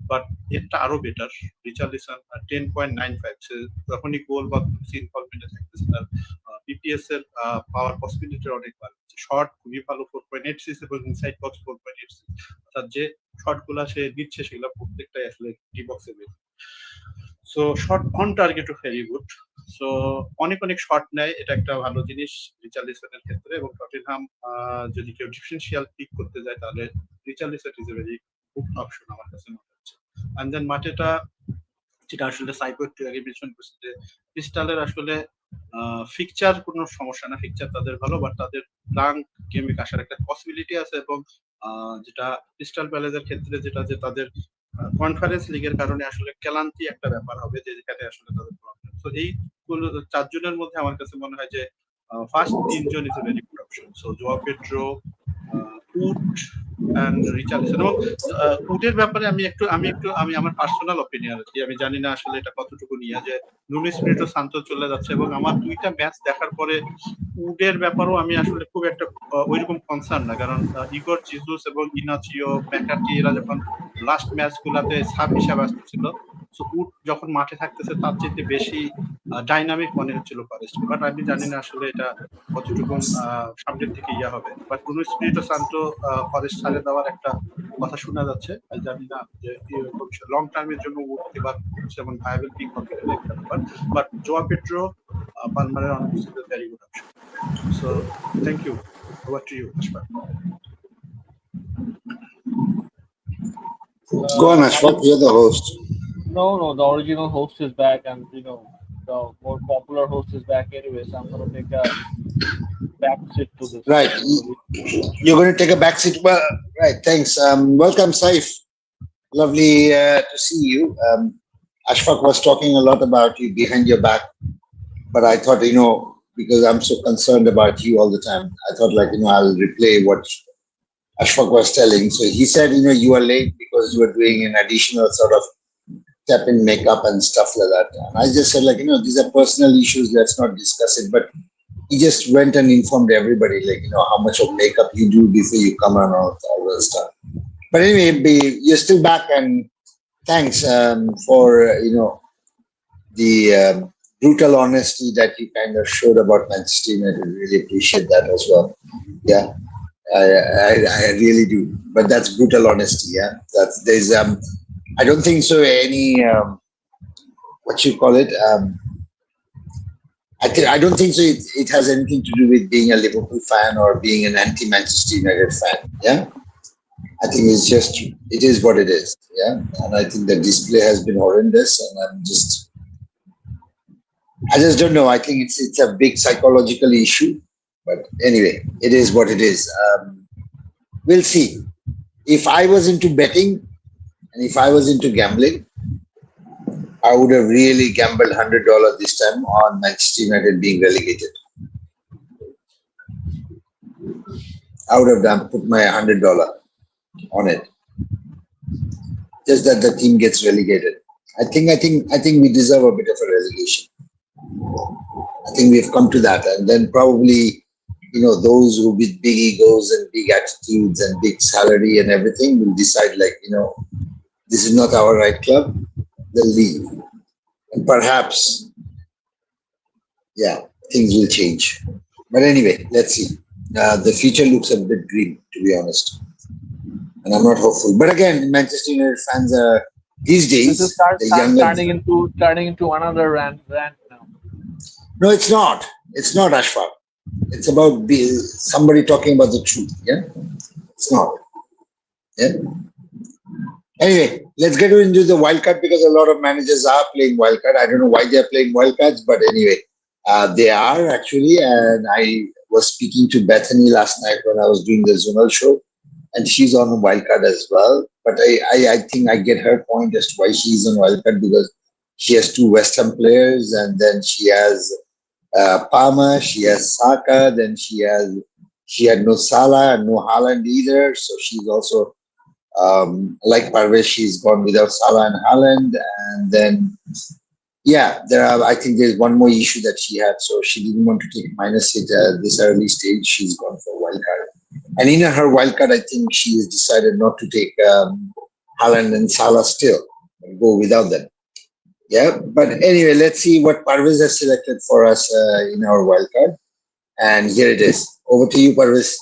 বাট এটা আরো বেটার, রিচার্লিসন 10.95, যখনই গোল বা ইনভলভমেন্টে থাকতেছে তার পিপিএস এর পাওয়ার পসিবিলিটি অনেক বাড়ছে। শর্ট খুবই ভালো 4.86 এবং ইনসাইড বক্স 4.86, অর্থাৎ যে শর্ট গুলা সে দিচ্ছে সেগুলো প্রত্যেকটাই আসলে ডি বক্সে বের। সো শর্ট অন টার্গেটও ভেরি গুড। সো অনেক শর্ট নেয়, এটা একটা ভালো জিনিস রিচার্লিসনের ক্ষেত্রে। এবং টটেনহাম যদি কেউ ডিফারেন্সিয়াল পিক করতে যায় তাহলে Richarlison is a very good option আমার কাছে মনে হচ্ছে। এন্ড দেন মাঠেটা যেটা আসলে সাইকো একটু আগে মেনশন করছে যে ক্রিস্টালের আসলে ফিকচার কোনো সমস্যা না, ফিকচার তাদের ভালো, বাট তাদের লাং গেমে আসার একটা পসিবিলিটি আছে। এবং যেটা ক্রিস্টাল প্যালেসের ক্ষেত্রে যেটা যে তাদের কনফারেন্স লিগের কারণে আসলে ক্লান্তি একটা ব্যাপার হবে, যে যেখানে আসলে তাদের প্রবলেম। তো এই চারজনের মধ্যে আমার কাছে মনে হয় যে ফার্স্ট তিনজন is a very good option. So Joao Pedro, Wood and Richarlison. এবং উডের ব্যাপারে আমি আমার পার্সোনাল অপিনিয়ন আর কি, আমি জানি না আসলে এটা কতটুকু নিয়ে, যে নুনো এসপিরিটো সান্তো চলে যাচ্ছে এবং আমার দুইটা ম্যাচ দেখার পরে উডের ব্যাপারেও আমি আসলে খুব একটা ওইরকম কনসার্ন না, কারণ ইগোর জিজুস এবং ইনাচিও ম্যাকার্টি এরা যখন লাস্ট ম্যাচ গুলাতে সাব হিসাবে আসতেছিল, সো উড যখন মাঠে থাকতেছে তার চেয়ে বেশি ডাইনামিক মনে হচ্ছিল ফরেস্ট। বাট আমি জানি না আসলে এটা কতটুকু সামনের দিকে ইয়া হবে। But Nuno Espírito Santos forest ছাড়ে দেওয়ার একটা কথা শোনা যাচ্ছে, আমি জানি না যে লং টার্মের জন্য উড এবার যেমন ভায়াবল পিক হবে একটা ব্যাপার। বাট জোয়া পেড্রো পালমারের অনুপস্থিত very good option. So thank you, over to you Ashfaq. Go on, Ashfaq, you're the host. No, the original host is back, and the more popular host is back anyway. So I'm gonna take a back seat to this. Right. You're going to take a back seat. Well, right. Thanks. Welcome, Saif. Lovely to see you. Ashfaq was talking a lot about you behind your back, but I thought, because I'm so concerned about you all the time, I thought, I'll replay what Ashfaq was telling. So he said, you are late because you were doing an additional sort of step in makeup and stuff like that. And I just said, these are personal issues. Let's not discuss it. But he just went and informed everybody, how much of makeup you do before you come and all that stuff. But anyway, you're still back, and thanks for, the brutal honesty that you kind of showed about Manchester United. I really appreciate that as well. Yeah, I really do. But that's brutal honesty. Yeah, I don't think so. Any what you call it? I don't think so. It has anything to do with being a Liverpool fan or being an anti-Manchester United fan. Yeah, I think it is what it is. Yeah, and I think the display has been horrendous, and I just don't know. I think it's a big psychological issue. But anyway, it is what it is. We'll see. If I was into betting and if I was into gambling, I would have really gambled $100 this time on Manchester United being relegated. I would have put my $100 on it. Just that the team gets relegated. I think we deserve a bit of a relegation. I think we've come to that, and then probably, those who with big egos and big attitudes and big salary and everything will decide, this is not our right club. They'll leave, and perhaps, things will change. But anyway, let's see. The future looks a bit green, to be honest, and I'm not hopeful. But again, Manchester United fans are these days. This is turning into another rant now. No, it's not. It's not, Ashfaq. It's about somebody talking about the truth. Yeah, it's not. Yeah. Anyway, let's get into the wildcard, because a lot of managers are playing wildcard. I don't know why they're playing wildcards, but anyway, they are actually. And I was speaking to Bethany last night when I was doing the Zonal show, and she's on wildcard as well. But I think I get her point as to why she's on wildcard, because she has 2 West Ham players, and then she has Palmer, she has Saka, then she had no Salah and no Haaland either, so she's also Like Parvesh, she's gone without Salah and Haaland, and then yeah, I think there's one more issue that she had, so she didn't want to take minus hit at this early stage. She's gone for wildcard, and in her wildcard, I think she has decided not to take Haaland and Salah still, and go without them. Yeah, but anyway, let's see what Parvez has selected for us in our wildcard, and here it is. Over to you, Parvez.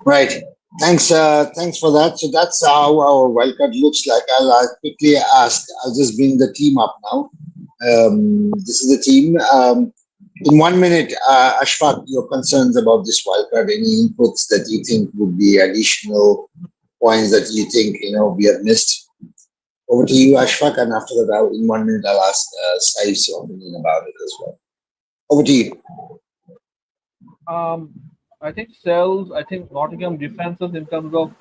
Right. Thanks for that. So that's how our wildcard looks like. I'll quickly ask. I'll just bring the team up now. This is the team. In 1 minute, Ashfaq, your concerns about this wildcard, any inputs that you think would be additional points that you think we have missed? Over to you, Ashfaq, and after that, in 1 minute, I'll ask Saif's opinion about it as well. Over to you. I think Nottingham defenses in terms of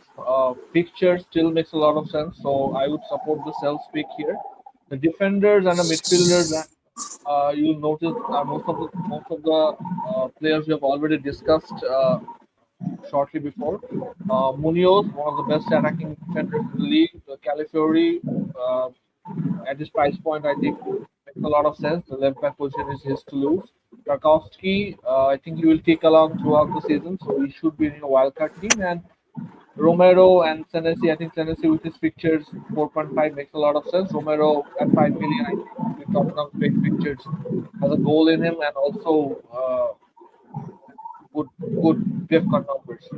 fixtures still makes a lot of sense. So I would support the Cells pick here. The defenders and the midfielders, you'll notice most of the players we have already discussed shortly before. Munoz, one of the best attacking defenders in the league. Calafiori, at this price point, I think makes a lot of sense. The left back position is his to lose. Tarkowski, I think he will take along throughout the season, so he should be in a wildcard team. And Romero and Senesi, I think Senesi with his pictures 4.5 makes a lot of sense. Romero at 5 million, I think with Tottenham's great pictures has a goal in him and also good DEFCON numbers.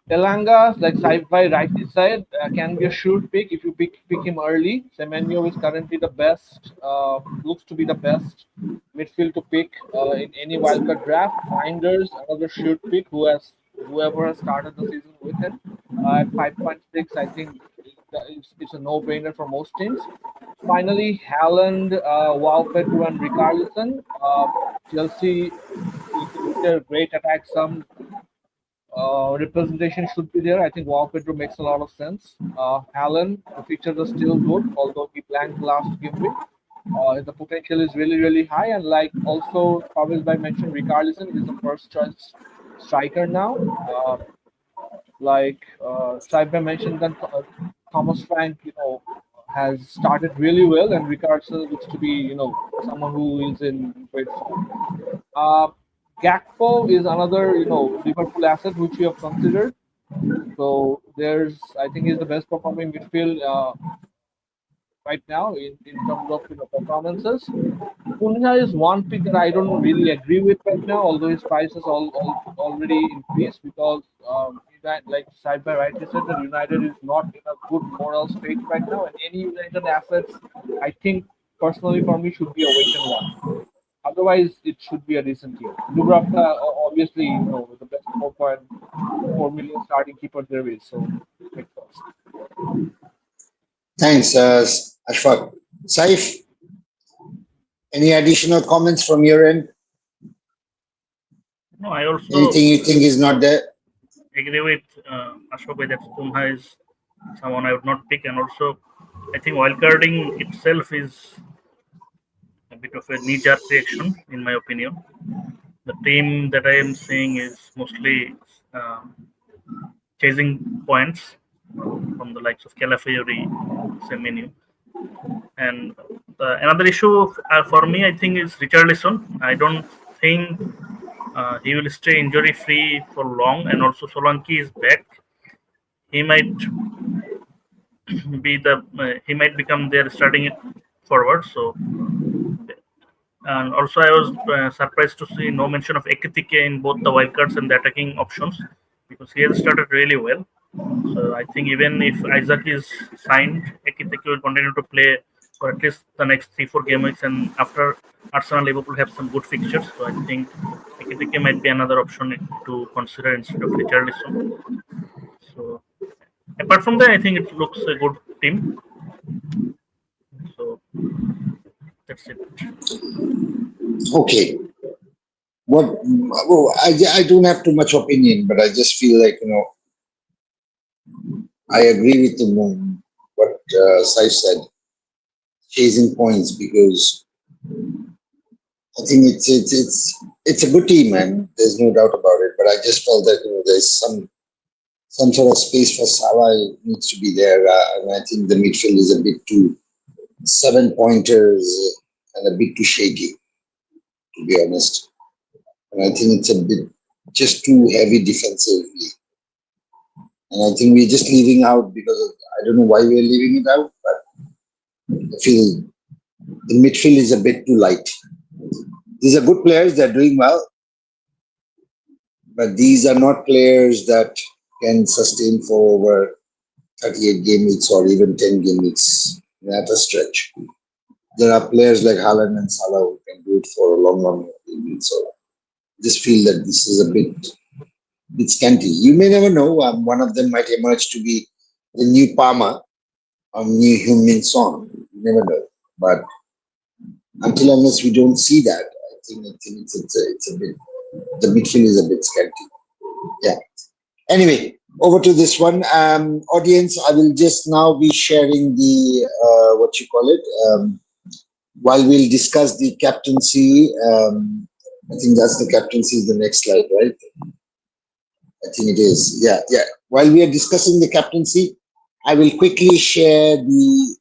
Elanga, like side by right side, can be a sure pick if you pick him early. Semenyo is currently the best, looks to be the best midfield to pick in any wildcard draft. Minders, another sure pick whoever has started the season with him at 5.6. I think it's a no-brainer for most teams. Finally, Haaland, Pedro, and Richarlison. Chelsea, with great attack, some representation should be there. I think Pedro makes a lot of sense. Haaland, the features are still good, although he blanked last game week. The potential is really, really high. And like also, Pavel mentioned, Richarlison is the first choice striker now. Saiba mentioned that Thomas Frank, has started really well, and Richarlison looks to be, someone who is in great form. Gakpo is another, Liverpool asset which we have considered. So I think he's the best performing midfield right now in terms of performances. Cunha is one pick that I don't really agree with right now, although his price has already increased because like side by right, he said that United is not in a good moral state right now, and any United assets, I think personally for me should be a wait and watch. Otherwise, it should be a decent team. Dubravka, obviously, the best 4.4 million starting keeper there is. So, thanks, Ashfaq. Saif, any additional comments from your end? No, I also anything you think is not there? Agree with Ashok that Cunha is someone I would not pick. And also, I think wildcarding itself is a bit of a knee-jerk reaction, in my opinion. The team that I am seeing is mostly chasing points from the likes of 𝐓𝐤𝐻𝐸𝐤𝐷, and another issue for me, I think, is Richarlison. I don't think he will stay injury-free for long, and also Solanke is back. He might he might become their starting forward. So, and also I was surprised to see no mention of 𝐤𝐤𝐻𝐸𝐤𝐷 in both the wildcards and the attacking options, because he has started really well. So I think even if Isaac is signed, 𝐤𝐤𝐻𝐸𝐤𝐷 will continue to play for at least the next 3-4 game weeks, and after Arsenal, Liverpool have some good fixtures. So I think 𝐤𝐤𝐻𝐸𝐤𝐷 might be another option to consider instead of Richarlison. So apart from that, I think it looks a good team. So that's it. Okay. I don't have too much opinion, but I just feel like, I agree with what Saif said, chasing points, because I think it's a good team, man. There's no doubt about it. But I just felt that there's some sort of space for Salah needs to be there, and I think the midfield is a bit too 7-pointers and a bit too shaky, to be honest. And I think it's a bit just too heavy defensively. And I think we're just leaving out because I don't know why we're leaving it out, but I feel the midfield is a bit too light. These are good players, they're doing well, but these are not players that can sustain for over 38 game weeks or even 10 game weeks at a stretch. There are players like Haaland and Salah who can do it for a long period. So I just feel that this is a bit scanty. You may never know. One of them might emerge to be the new Palmer or new 𝐓𝐤𝐸𝐿. You never know. But until unless we don't see that, I think it's a bit, the midfield is a bit scanty. Yeah. Anyway, over to this one. Audience, I will just now be sharing the, while we'll discuss the captaincy. I think that's the captaincy is the next slide, right? I think it is. Yeah. While we are discussing the captaincy, I will quickly share the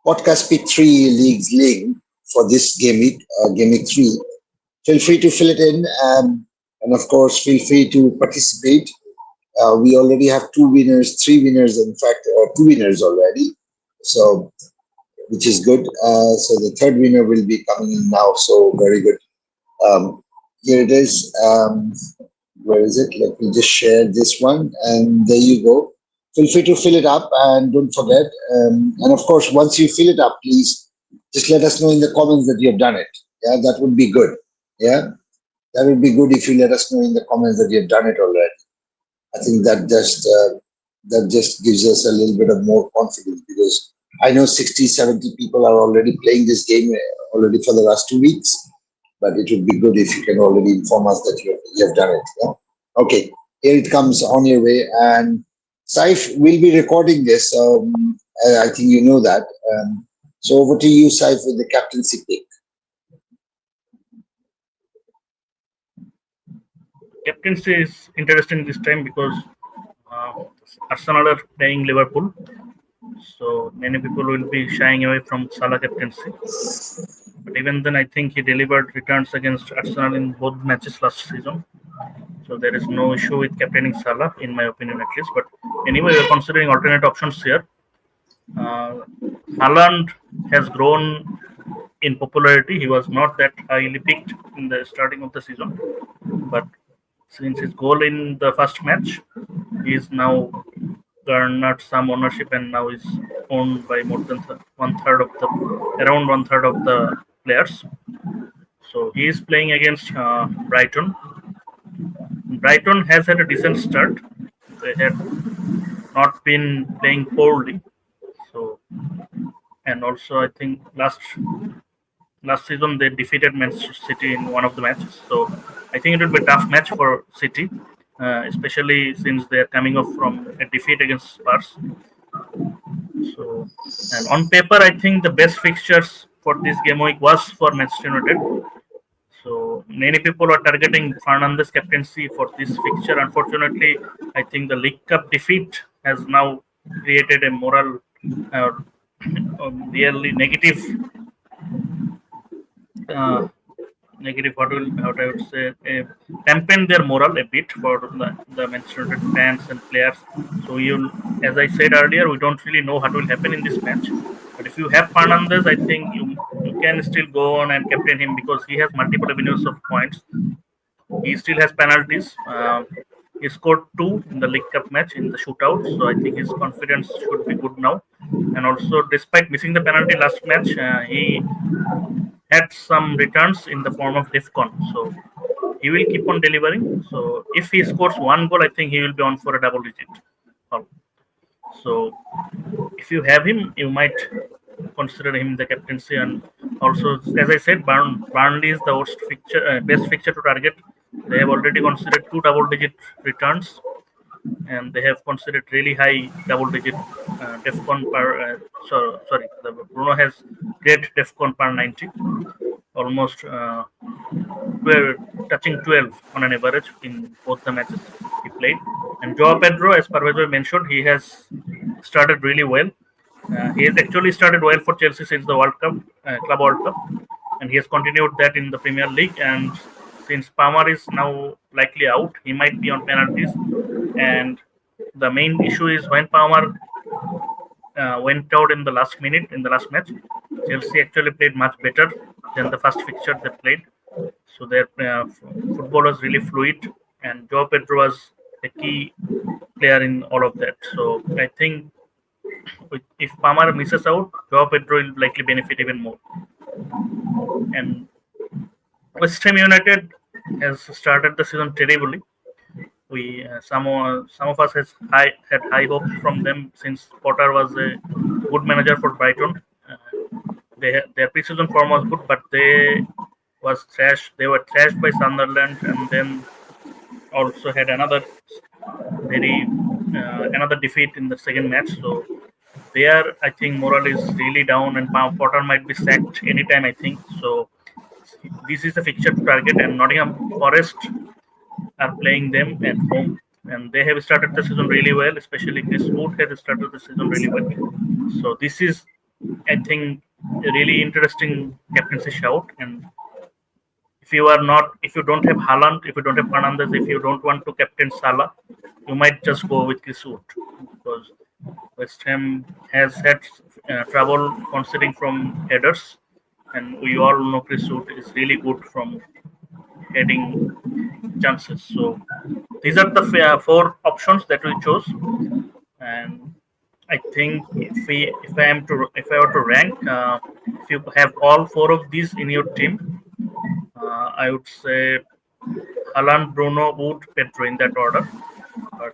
podcast pick 3 leagues link for this game week 3. Feel free to fill it in, and of course, feel free to participate. We already have 3 winners, in fact, 2 winners already. So, which is good. So the third winner will be coming in now. So very good. Here it is. Where is it? Let me just share this one, and there you go. Feel free to fill it up, and don't forget. And of course, once you fill it up, please just let us know in the comments that you have done it. Yeah, that would be good. Yeah, that would be good if you let us know in the comments that you have done it already. I think that just gives us a little bit of more confidence, because I know 60-70 people are already playing this game already for the last 2 weeks. But it would be good if you can already inform us that you have done it. Yeah? Okay, here it comes on your way. And Saif will be recording this. I think you know that. So over to you, Saif, with the captaincy pick. Captaincy is interesting this time because Arsenal are playing Liverpool. So many people will be shying away from Salah captaincy. But even then, I think he delivered returns against Arsenal in both matches last season. So there is no issue with captaining Salah, in my opinion, at least. But anyway, we're considering alternate options here. Haaland has grown in popularity. He was not that highly picked in the starting of the season. But since his goal in the first match, he is now garnered some ownership, and now is owned by more than around one third of the players. So he is playing against Brighton. Brighton has had a decent start. They had not been playing poorly. So, and also I think last season they defeated Manchester City in one of the matches. So I think it will be a tough match for City. especially since they are coming off from a defeat against Spurs. So, and on paper, I think the best fixtures for this game week was for Manchester United. So many people are targeting Fernandes captaincy for this fixture. Unfortunately, I think the League Cup defeat has now created a moral, uh, really negative, uh, negative. What I would say, dampen their moral a bit for the Manchester United fans and players. So as I said earlier, we don't really know what will happen in this match. But if you have Fernandes, I think you can still go on and captain him because he has multiple avenues of points. He still has penalties. He scored 2 in the League Cup match in the shootout, so I think his confidence should be good now. And also, despite missing the penalty last match, he had some returns in the form of DEFCON. So he will keep on delivering. So if he scores 1 goal, I think he will be on for a double digit. So if you have him, you might consider him the captaincy. And also, as I said, Burnley is the worst fixture, best fixture to target. They have already considered 2 double-digit returns, and they have considered really high double-digit DEFCON per. Sorry, Bruno has great DEFCON per 90, almost 12, touching 12 on an average in both the matches he played. And Joao Pedro, as Parvezo mentioned, he has started really well. He has actually started well for Chelsea since the World Cup, Club World Cup, and he has continued that in the Premier League. And since Palmer is now likely out, he might be on penalties. And the main issue is when Palmer went out in the last minute in the last match, Chelsea actually played much better than the first fixture they played. So their football was really fluid, and Joao Pedro was a key player in all of that. So I think if Palmer misses out, Joao Pedro will likely benefit even more. And West Ham United has started the season terribly. We some of us had high hopes from them since Potter was a good manager for Brighton. Their preseason form was good, but they were thrashed by Sunderland, and then also had another defeat in the second match. So there, I think morale is really down, and Potter might be sacked anytime, I think. So this is a fixture to target, and Nottingham Forest are playing them at home, and they have started the season really well. Especially Chris Wood has started the season really well. So this is, I think, a really interesting captaincy shout. And if you don't have Haaland, if you don't have Fernandes, if you don't want to captain Salah, you might just go with Chris Wood, because West Ham has had trouble conceding from headers, and we all know Chris Wood is really good from heading chances. So these are the 4 options that we chose, and I think if I were to rank, if you have all 4 of these in your team, I would say Haaland, Bruno, Wood, Pedro in that order. But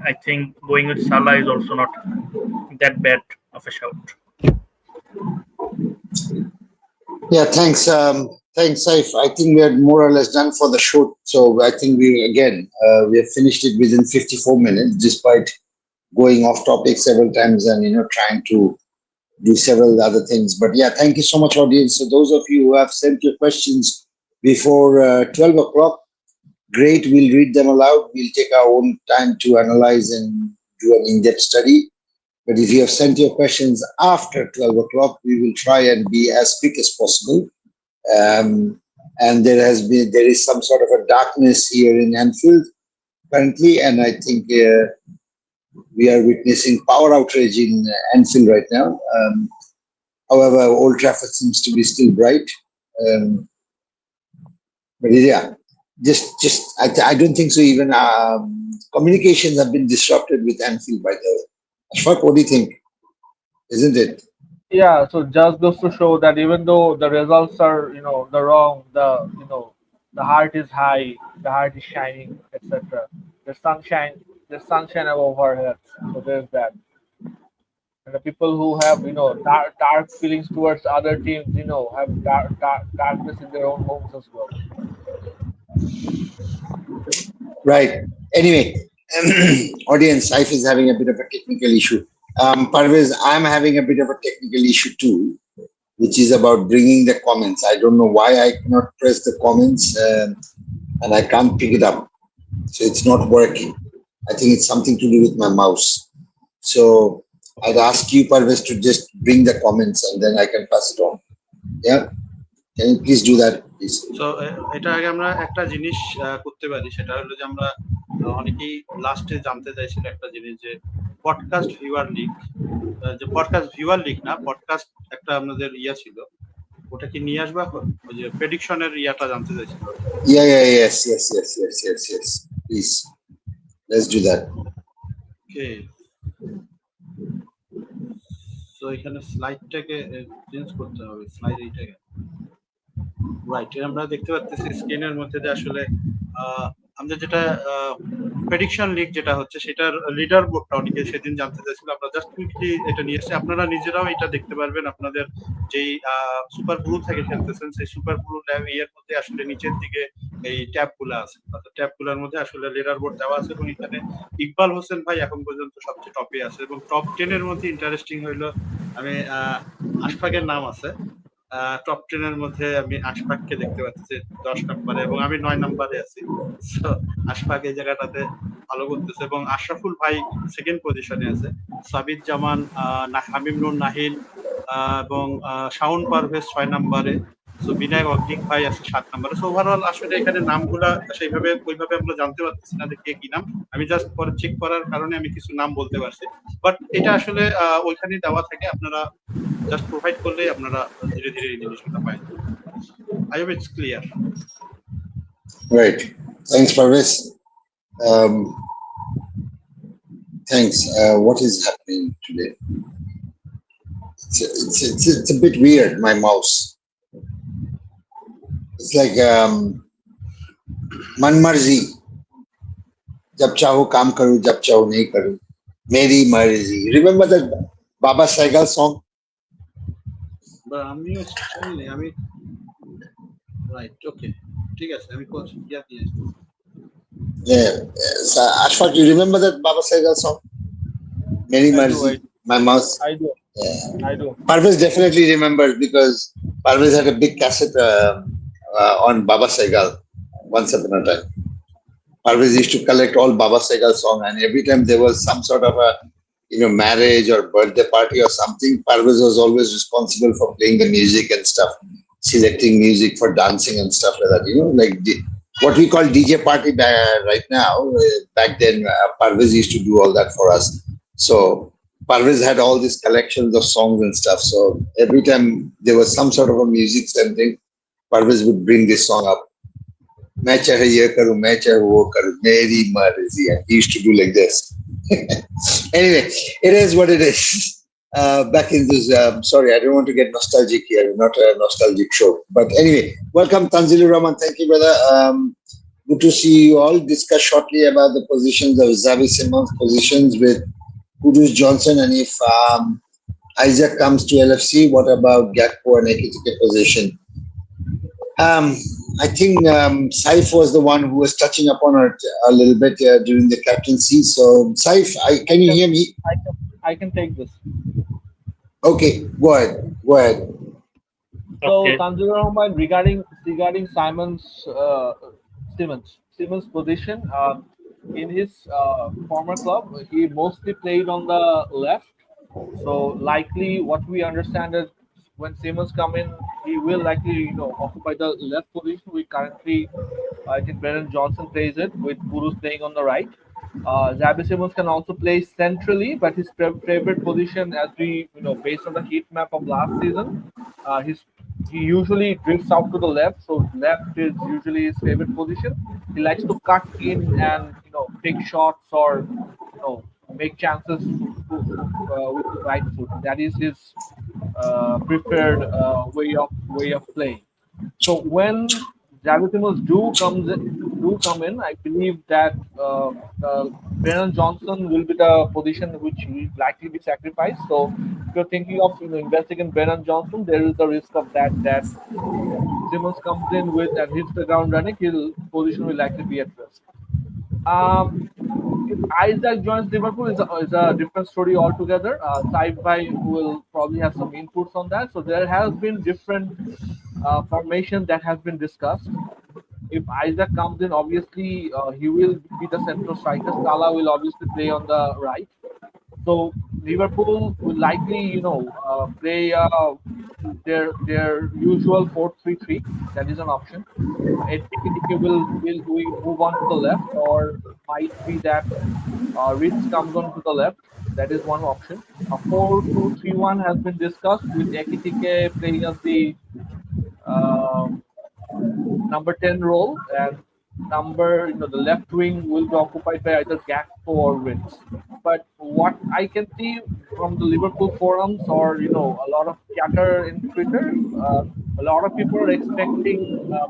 I think going with Salah is also not that bad of a shout. Yeah, thanks. Thanks, Saif. I think we are more or less done for the show. So I think we have finished it within 54 minutes, despite going off topic several times and trying to do several other things. But yeah, thank you so much, audience. So those of you who have sent your questions before 12 o'clock, great. We'll read them aloud. We'll take our own time to analyze and do an in-depth study. But if you have sent your questions after 12 o'clock, we will try and be as quick as possible. And there is some sort of a darkness here in Anfield currently, and I think we are witnessing power outage in Anfield right now. However, Old Trafford seems to be still bright. But yeah, I don't think so. Even communications have been disrupted with Anfield, by the way. Ashfaq, what do you think? Isn't it? Yeah, so just goes to show that even though the results are, the wrong, the heart is high, the heart is shining, etc. There's sunshine above our heads. So there's that. And the people who have, dark feelings towards other teams, have darkness in their own homes as well. Right. Anyway, audience, Saif is having a bit of a technical issue. Parvez, I'm having a bit of a technical issue too, which is about bringing the comments. I don't know why I cannot press the comments and I can't pick it up. So it's not working. I think it's something to do with my mouse. So I'd ask you, Parvez, to just bring the comments and then I can pass it on. Yeah? Can you please do that, please? So এটা আগে আমরা একটা জিনিস করতে পারি, সেটা হলো যে আমরা অনেকেই লাস্টে জানতে চাইছিল একটা জিনিস, যে পডকাস্ট ভিউয়ার লিগ, যে পডকাস্ট ভিউয়ার লিগ না, পডকাস্ট একটা আমাদের ইয়া ছিল, ওটা কি নিয়ে আসবা? ওই যে প্রেডিকশনের ইয়াটা জানতে চাইছিল। Yes. Please, let's do that. ওকে, তো এখানে স্লাইডটাকে চেঞ্জ করতে হবে, স্লাইড এইটাকে রাইট। আমরা দেখতে পাচ্ছি স্ক্রিনের মধ্যে যে আসলে আমাদের যেটা প্রেডিকশন লিগ যেটা হচ্ছে, সেটার লিডার বোর্ডটা অনেকে সেদিন জানতে চাইছিল। আমরা জাস্ট কুইকলি এটা নিয়ে এসেছি, আপনারা নিজেরাও এটা দেখতে পারবেন। আপনাদের যেই সুপার ব্লু থেকে খেলতেছেন, সেই সুপার ব্লু এর মধ্যে আসলে নিচের দিকে এই ট্যাবগুলো আছে, ট্যাবগুলোর মধ্যে আসলে লিডার বোর্ড দেওয়া আছে, এবং এখানে ইকবাল হোসেন ভাই এখন পর্যন্ত সবচেয়ে টপে আছে। এবং টপ 10 এর মধ্যে ইন্টারেস্টিং হইলো, আমি আশফাকের নাম আছে টপ 10 এর মধ্যে, আমি আশফাককে দেখতে পাচ্ছি 10 নম্বরে এবং আমি 9 নম্বরে আছি। সো আশফাক এই জায়গাটাতে ভালো করতেছে, এবং আশরাফুল ভাই সেকেন্ড পজিশনে আছে, সাবিদ জামান, হামিম নুর নাহিন এবং শাওন পারভেজ 6 নম্বরে, সো বিনায়ক অগ্নিক ভাই আছে 7 নম্বরে। সো ওভারঅল আসলে এখানে নামগুলা সেইভাবে ওইভাবে আমরা জানতে পারতেছি না যে কে কি নাম, আমি জাস্ট পরে চেক করার কারণে আমি কিছু নাম বলতে পারছি, বাট এটা আসলে ওইখানে দেওয়া থাকে, আপনারা জাস্ট প্রোভাইড করলেই আপনারা ধীরে ধীরে এই জিনিসগুলো পাই। I hope it's clear. Right. Thanks, Parvez. Thanks. What is happening today? It's a bit weird, my mouse. It's like मन मर्जी, जब चाहो काम करो, जब चाहो नहीं करो, मेरी मर्जी. Remember that Baba Saigal song? আমিও শুনলি, আমি রাইট, ওকে, ঠিক আছে, আমি ইয়া দিয়ে আসছি। Yeah. So, Ashfaq, you remember that Baba Saigal song? Meri Marzi. My mouse. I do. Yeah. I do. Parvez definitely remembers because Parvez had a big cassette on Baba Saigal once upon a time. Parvez used to collect all Baba Saigal song, and every time there was some sort of a marriage or birthday party or something, Parvez was always responsible for playing the music and stuff, selecting music for dancing and stuff like that. Like what we call DJ party right now. Back then, Parvez used to do all that for us. So Parvez had all these collections of songs and stuff. So every time there was some sort of a music something, Parvez would bring this song up. मैं चाहे ये करूं, मैं चाहे वो करूं, मेरी मर्जी. He used to do like this. Anyway, it is what it is. Back in this, sorry, I don't want to get nostalgic here. Not a nostalgic show. But anyway, welcome, Tanzilur Rahman. Thank you, brother. Good to see you all. Discuss shortly about the positions of 𝐓𝐢𝐬𝐷 positions with Kudus Johnson. And if Isaac comes to LFC, what about 𝐷𝐀 and 𝐒𝐭𝐤𝐿 position? I think Saif was the one who was touching upon it a little bit during the captaincy. So, Saif, can you hear me? I can take this. Okay, go ahead. So, Okay. Tanzilur Rahman, regarding Simmons' position in his former club, he mostly played on the left. So likely, what we understand is when Simmons come in, he will likely occupy the left position. We currently, I think Brennan Johnson plays it with Kudus playing on the right. 𝐓𝐢𝐬𝐷 can also play centrally, but his favorite position, as we based on the heat map of last season, he usually drifts out to the left. So left is usually his favorite position. He likes to cut in and take shots or make chances with the right foot. That is his preferred way of playing. So when 𝐓𝐢𝐬𝐷 do come in, I believe that Brennan Johnson will be the position which will likely be sacrificed. So if you're thinking of investing in Brennan Johnson, there is the risk of that Simmons comes in with and hits the ground running, his position will likely be at risk. If Isaac joins Liverpool is a different story altogether. Saif Bhai will probably have some inputs on that. So there has been different formation that has been discussed. If Isaac comes in, obviously he will be the central striker. Salah will obviously play on the right. So Liverpool will likely, play their usual 4-3-3. That is an option. Ekitike will we move on to the left, or might be that Ritz comes on to the left. That is one option. A 4-2-3-1 has been discussed with Ekitike playing as the um number 10 role, and the left wing will be occupied by either Gakpo or Ritz. But what I can see from the Liverpool forums, or a lot of chatter in Twitter, a lot of people are expecting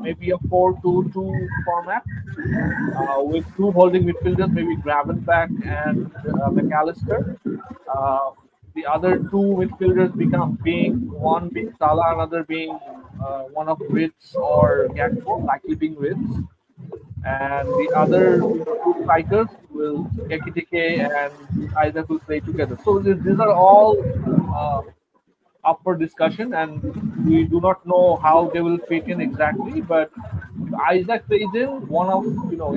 maybe a 4-2-2 format with two holding midfielders, maybe Gravenberch and McAllister. Uh, the other two midfielders being one being Salah, another being one of Ritz or Gakpo, likely being Ritz, and the other two strikers will Ekitike and Isaac will play together. So these are all uh, up for discussion, and we do not know how they will fit in exactly. But if Isaac plays in, one of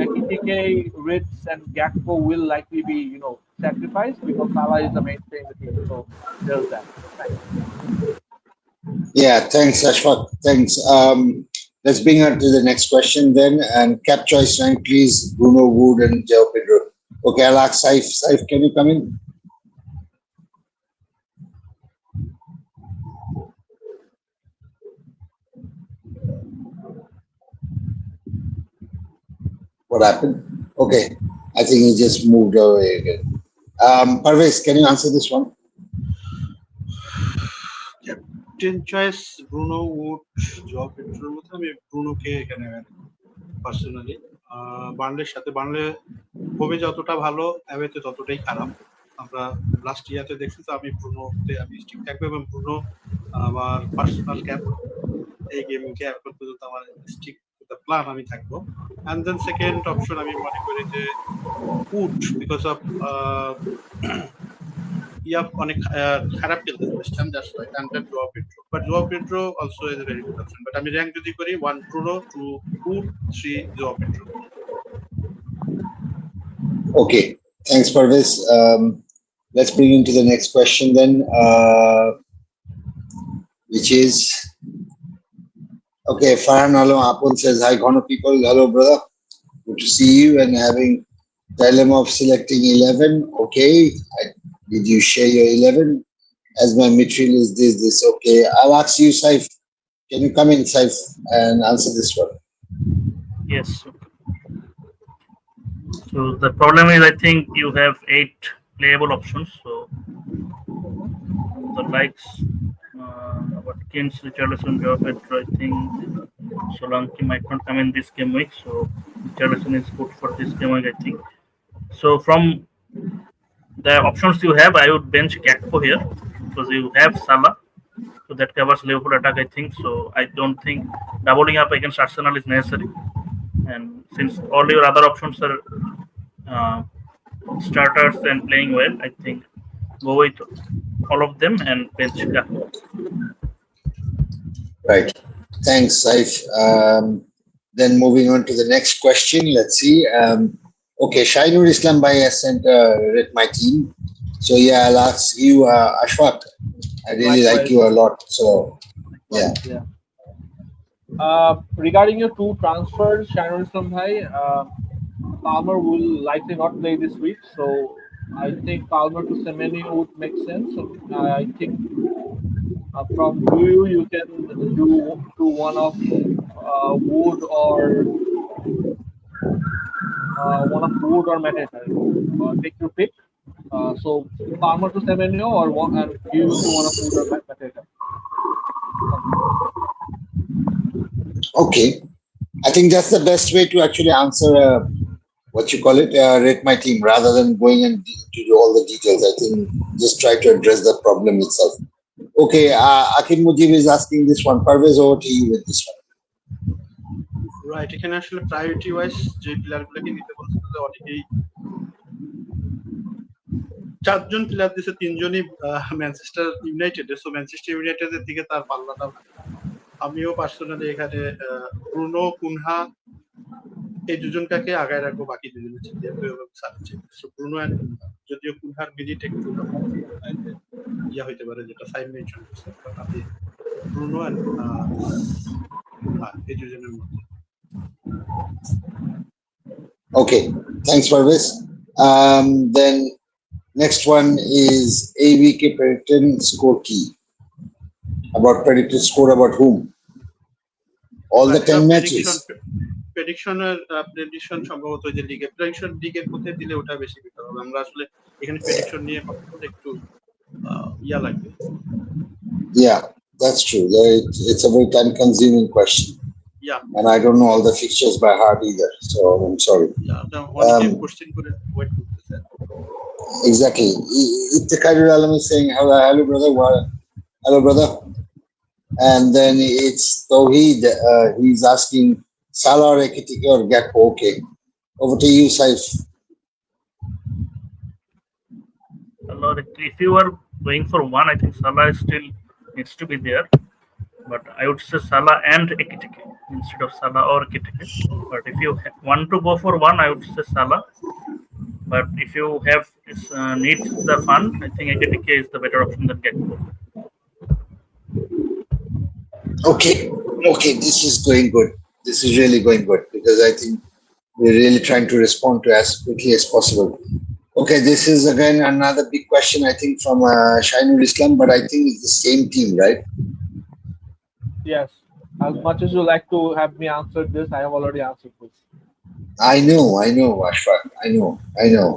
Ekitike, Ritz, and Gakpo will likely be sacrificed because Salah is the mainstay in the team. So there's that. Thanks. Yeah, thanks, Ashfaq. Thanks. Let's bring on to the next question then. And cap choice rank, please. Bruno, Wood, and João Pedro. Okay, I'll ask Saif. Saif, can you come in? What happened? Okay, I think he just moved away again. Parvez, can you answer this one? Captain choice Bruno Wood জব পেড্রোর মধ্যে আমি ব্রুনোকে এখানে personally বার্নলের সাথে বার্নলে হোমে যতটা ভালো অ্যাওয়েতে ততটাই খারাপ আমরা লাস্ট ইয়ারতে দেখছি। তো আমি ব্রুনোতে আমি স্টিক থাকবো এবং ব্রুনো আমার পার্সোনাল ক্যাপ এই গেমকে এখন পর্যন্ত আমার স্টিক প্ল্যান আমি থাকবো। অ্যান্ড দেন সেকেন্ড অপশন আমি মনে করি যে উড বিকজ অফ অনেক খারাপ খেলতেছে West Ham, that's right, and then Joao Pedro, but Joao Pedro also is a very good option. But আমি র্যাঙ্ক যদি করি 1 Bruno, 2 Wood, 3 Joao Pedro. Okay, thanks, Parvez. Let's bring into the next question then, which is okay. Farhan Alam Apun says, "Hi, Ghono people. Hello, brother. Good to see you." And having dilemma of selecting 11. Okay, did you share your 11? As my midfield is this. Okay, I'll ask you, Saif. Can you come in, Saif, and answer this one? Yes. So the problem is, I think you have 8 playable options. So the likes Watkins, Richarlison, Joao Pedro, I think Solanke might not come in this game week. So Richarlison is good for this game week, I think. So from the options you have, I would bench Gakpo here because you have Salah. So that covers Liverpool attack, I think. So I don't think doubling up against Arsenal is necessary. And since all your other options are starters and playing well, I think go with all of them and bench Gakpo. Right. Thanks, Saif. Then moving on to the next question. Let's see. Okay, Shainur Islam Bhai has sent rate my team. So yeah, I'll ask you, Ashfaq. I really like you a lot. So yeah. Regarding your two transfers, Shainur Islam Bhai, Palmer will likely not play this week, so I think Palmer to Semenyo would make sense. So I think from you can do to one of Wood or Mateta. Take your pick. So Palmer to Semenyo or one, and you to one of Wood or Mateta. Okay. I think that's the best way to actually answer rate my team rather than going into all the details. I think just try to address the problem itself. Okay, Akin Mujib is asking this one. Parvez, over to you with this one. Right, এখানে আসলে priority wise যে প্লেয়ারগুলোকে নিতে বলছে অনেকেই 4 জন player দিছে, 3জনই Manchester ইউনাইটেডের। So Manchester ইউনাইটেডের দিকে তার পাল্লাটা, আমিও পার্সোনালি এখানে ব্রুনো কুনহা এই দুজনটাকে আগায় রাখবো বাকি দুজনের চেয়ে, এবং সার্চে। সো ব্রুনো এন্ড কুনহা, যদিও কুনহার মিনিট একটু ইয়া হইতে পারে, যেটা সাইম মেনশন করছে, বাট আমি ব্রুনো এন্ড কুনহা এই দুজনের মধ্যে। Okay, thanks for this. Then next one is 𝐓𝐢𝐤 predicted score key. About predicted score about whom? All the 10 matches. Prediction সম্ভবত যে লিগের মধ্যে দিলে ওটা বেশি বেটার হবে। আমরা আসলে এখানে প্রেডিকশন নিয়ে কথা বলতে একটু ইয়া লাগবে। Yeah, that's true. It's a very time-consuming question. Yeah. And I don't know all the fixtures by heart either, so I'm sorry. Yeah, the one question করে wait করতেছে। Exactly. Iftikharul Alam is saying, hello brother, hello brother. And then it's Tawheed, he's asking Salah or 𝐤𝐤𝐻 or 𝐷. Okay. Over to you, Saif. If you are going for one, I think Salah still needs to be there. But I would say Salah and 𝐤𝐤𝐻 instead of Salah or 𝐤𝐤𝐻. But if you want to go for one, I would say Salah. But if you have need the fund, I think 𝐤𝐤𝐻 is the better option than 𝐷. Okay, this is going good. This is really going good because I think we're really trying to respond to as quickly as possible. Okay, this is again another big question, I think, from Shainul Islam, but I think it's the same team, right? Yes. As much as you like to have me answer this, I have already answered this. I know, Ashfaq. I know.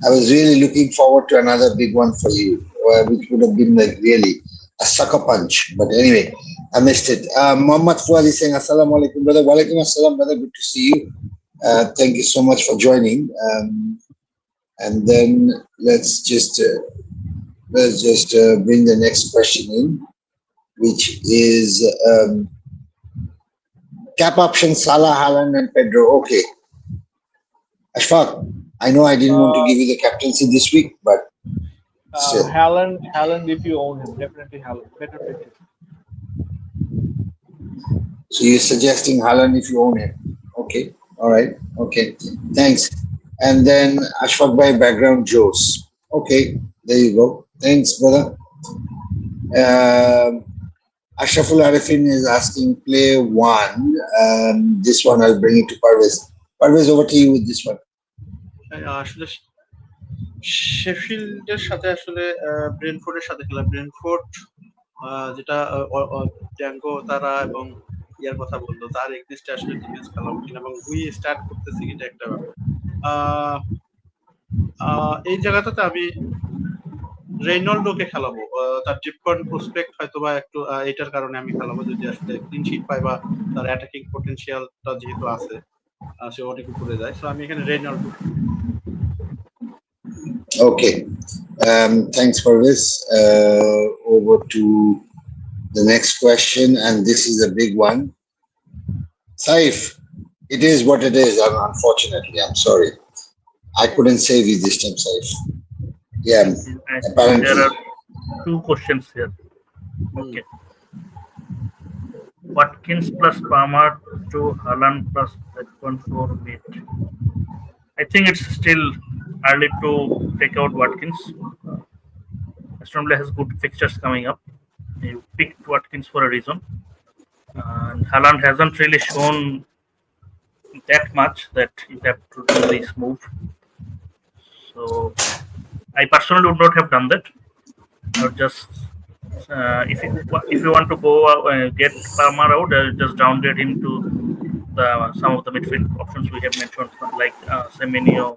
I was really looking forward to another big one for you, which would have been like really a sucker punch. But anyway, I missed it. Muhammad Fuad is saying, Assalamu alaikum, brother. Wa alaikum assalam, brother. Good to see you. Thank you so much for joining. And then let's just bring the next question in, which is cap option Salah, Haaland, and Pedro. Okay. Ashfaq, I know I didn't want to give you the captaincy this week, but still. Haaland, if you own him, definitely Haaland. Better picture. So you're suggesting Haaland if you own him. Okay. All right. Okay. Thanks. And then Ashfaq by background Joes. Okay. There you go. Thanks, brother. Ashraful Arifin is asking play one. This one I'll bring it to Parvez. Parvez, over to you with this one. আসলে শেফিল্ডের সাথে আসলে ব্রেনফোর্ডের সাথে খেলা, ব্রেনফোর্ড যেটা ড্যাঙ্গো তারা এবং ইয়ার কথা বললো, তার এগেইনস্টে আসলে ডিফেন্স খেলা উচিত এবং উই স্টার্ট করতেছি, এটা একটা ব্যাপার। এই জায়গাটাতে আমি রেইনল্ডোকে খেলাবো, তার ডিপকন প্রসপেক্ট হয়তো বা একটু এটার কারণে আমি খেলাবো, যদি আসলে ক্লিন শিট পাই বা তার অ্যাটাকিং পটেনশিয়ালটা যেহেতু আছে সে অনেক উপরে যায়। সো আমি এখানে রেইনল্ডো। Okay. Thanks for this. Over to the next question, and this is a big one. Saif, it is what it is. Unfortunately, I'm sorry. I couldn't save you this time, Saif. Yeah, apparently. There are two questions here. Okay. Watkins plus Palmer to Haaland plus DEFCON for mid. I think it's still early to take out Watkins. Aston Villa has good fixtures coming up. You picked Watkins for a reason. And Haaland hasn't really shown that much that you have to do this move. So I personally would not have done that. I would just if you want to go get Palmer out, just downgrade him to some of the midfield options we have mentioned, like Semenyo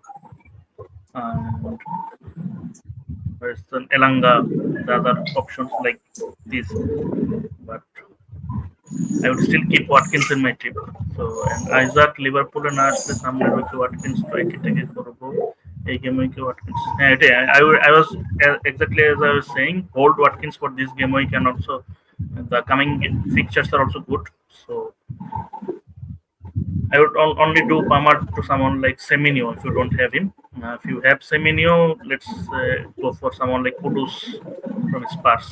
and Elanga, the other options like these. But I would still keep Watkins in my team. So and Isaac Liverpool and Arsenal সামনে রেখে Watkins strike থেকে করবো এই গেমে কি Watkins. I was exactly as I was saying, hold Watkins for this game week, and also the coming fixtures are also good. So I would only do Palmer to someone like Semenyo if you don't have him. If you have Semenyo, let's go for someone like Kudus from Spurs.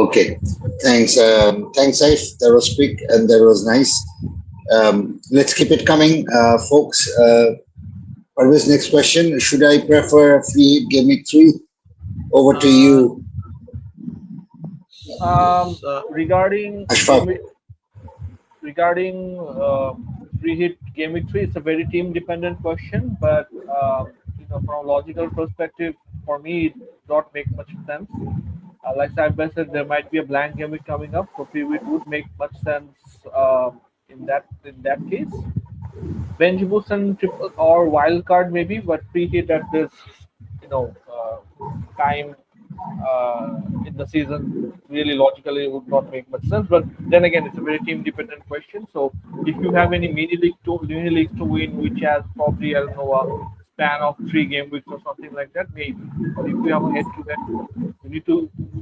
Okay, thanks. Thanks, Saif. That was quick and that was nice. Let's keep it coming, folks. Always next question. Should I prefer free hit game week 3? Over to you, Regarding Ashfaq. free hit game week 3, it's a very team dependent question, but from a logical perspective, for me, it not make much sense. Like Saibba said, there might be a blank game week coming up, so free hit would make much sense in that case. Bench boost and triple or wild card maybe, but free hit at this time in the season really logically would not make much sense. But then again, it's a very team dependent question. So if you have any mini league to win, which has probably a span of 3 game weeks or something like that, maybe. Or if you have a head to head, you need to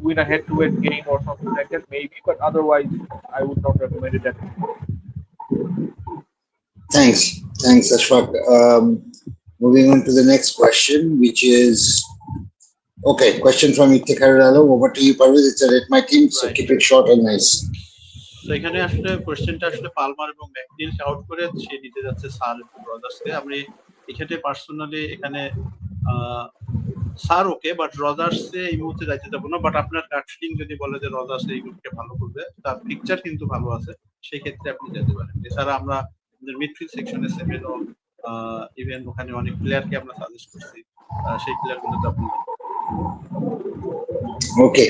win a head to head game or something like that, maybe. But otherwise, I would not recommend it at all. Thanks, Ashfaq. Moving on to the next question, which is okay. Question from Itekaralo. Over to you, Parvez. It's a rate my team, so keep it short and nice. তো এখানে আসলে কোশ্চেনটা আসলে Palmer এবং ম্যাকনিলকে out করে সে নিতে যাচ্ছে সার এবং রজার্সকে। আমি এক্ষেত্রে পার্সোনালি এখানে সার ওকে, বাট রজার্সে এই মুহূর্তে যাইতে যাবো না। বাট আপনার গাট ফিলিং যদি বলে যে রজার্স এই গ্রুপকে ভালো করবে, তার পিকচার কিন্তু ভালো আছে, সেই ক্ষেত্রে আপনি যেতে পারেন। এছাড়া আমরা মিডফিল্ড সেকশনে সেভেনও ইভেন ওখানে অনেক প্লেয়ারকে আমরা সাজেস্ট করছি, সেই প্লেয়ারগুলোতে আপনি Okay.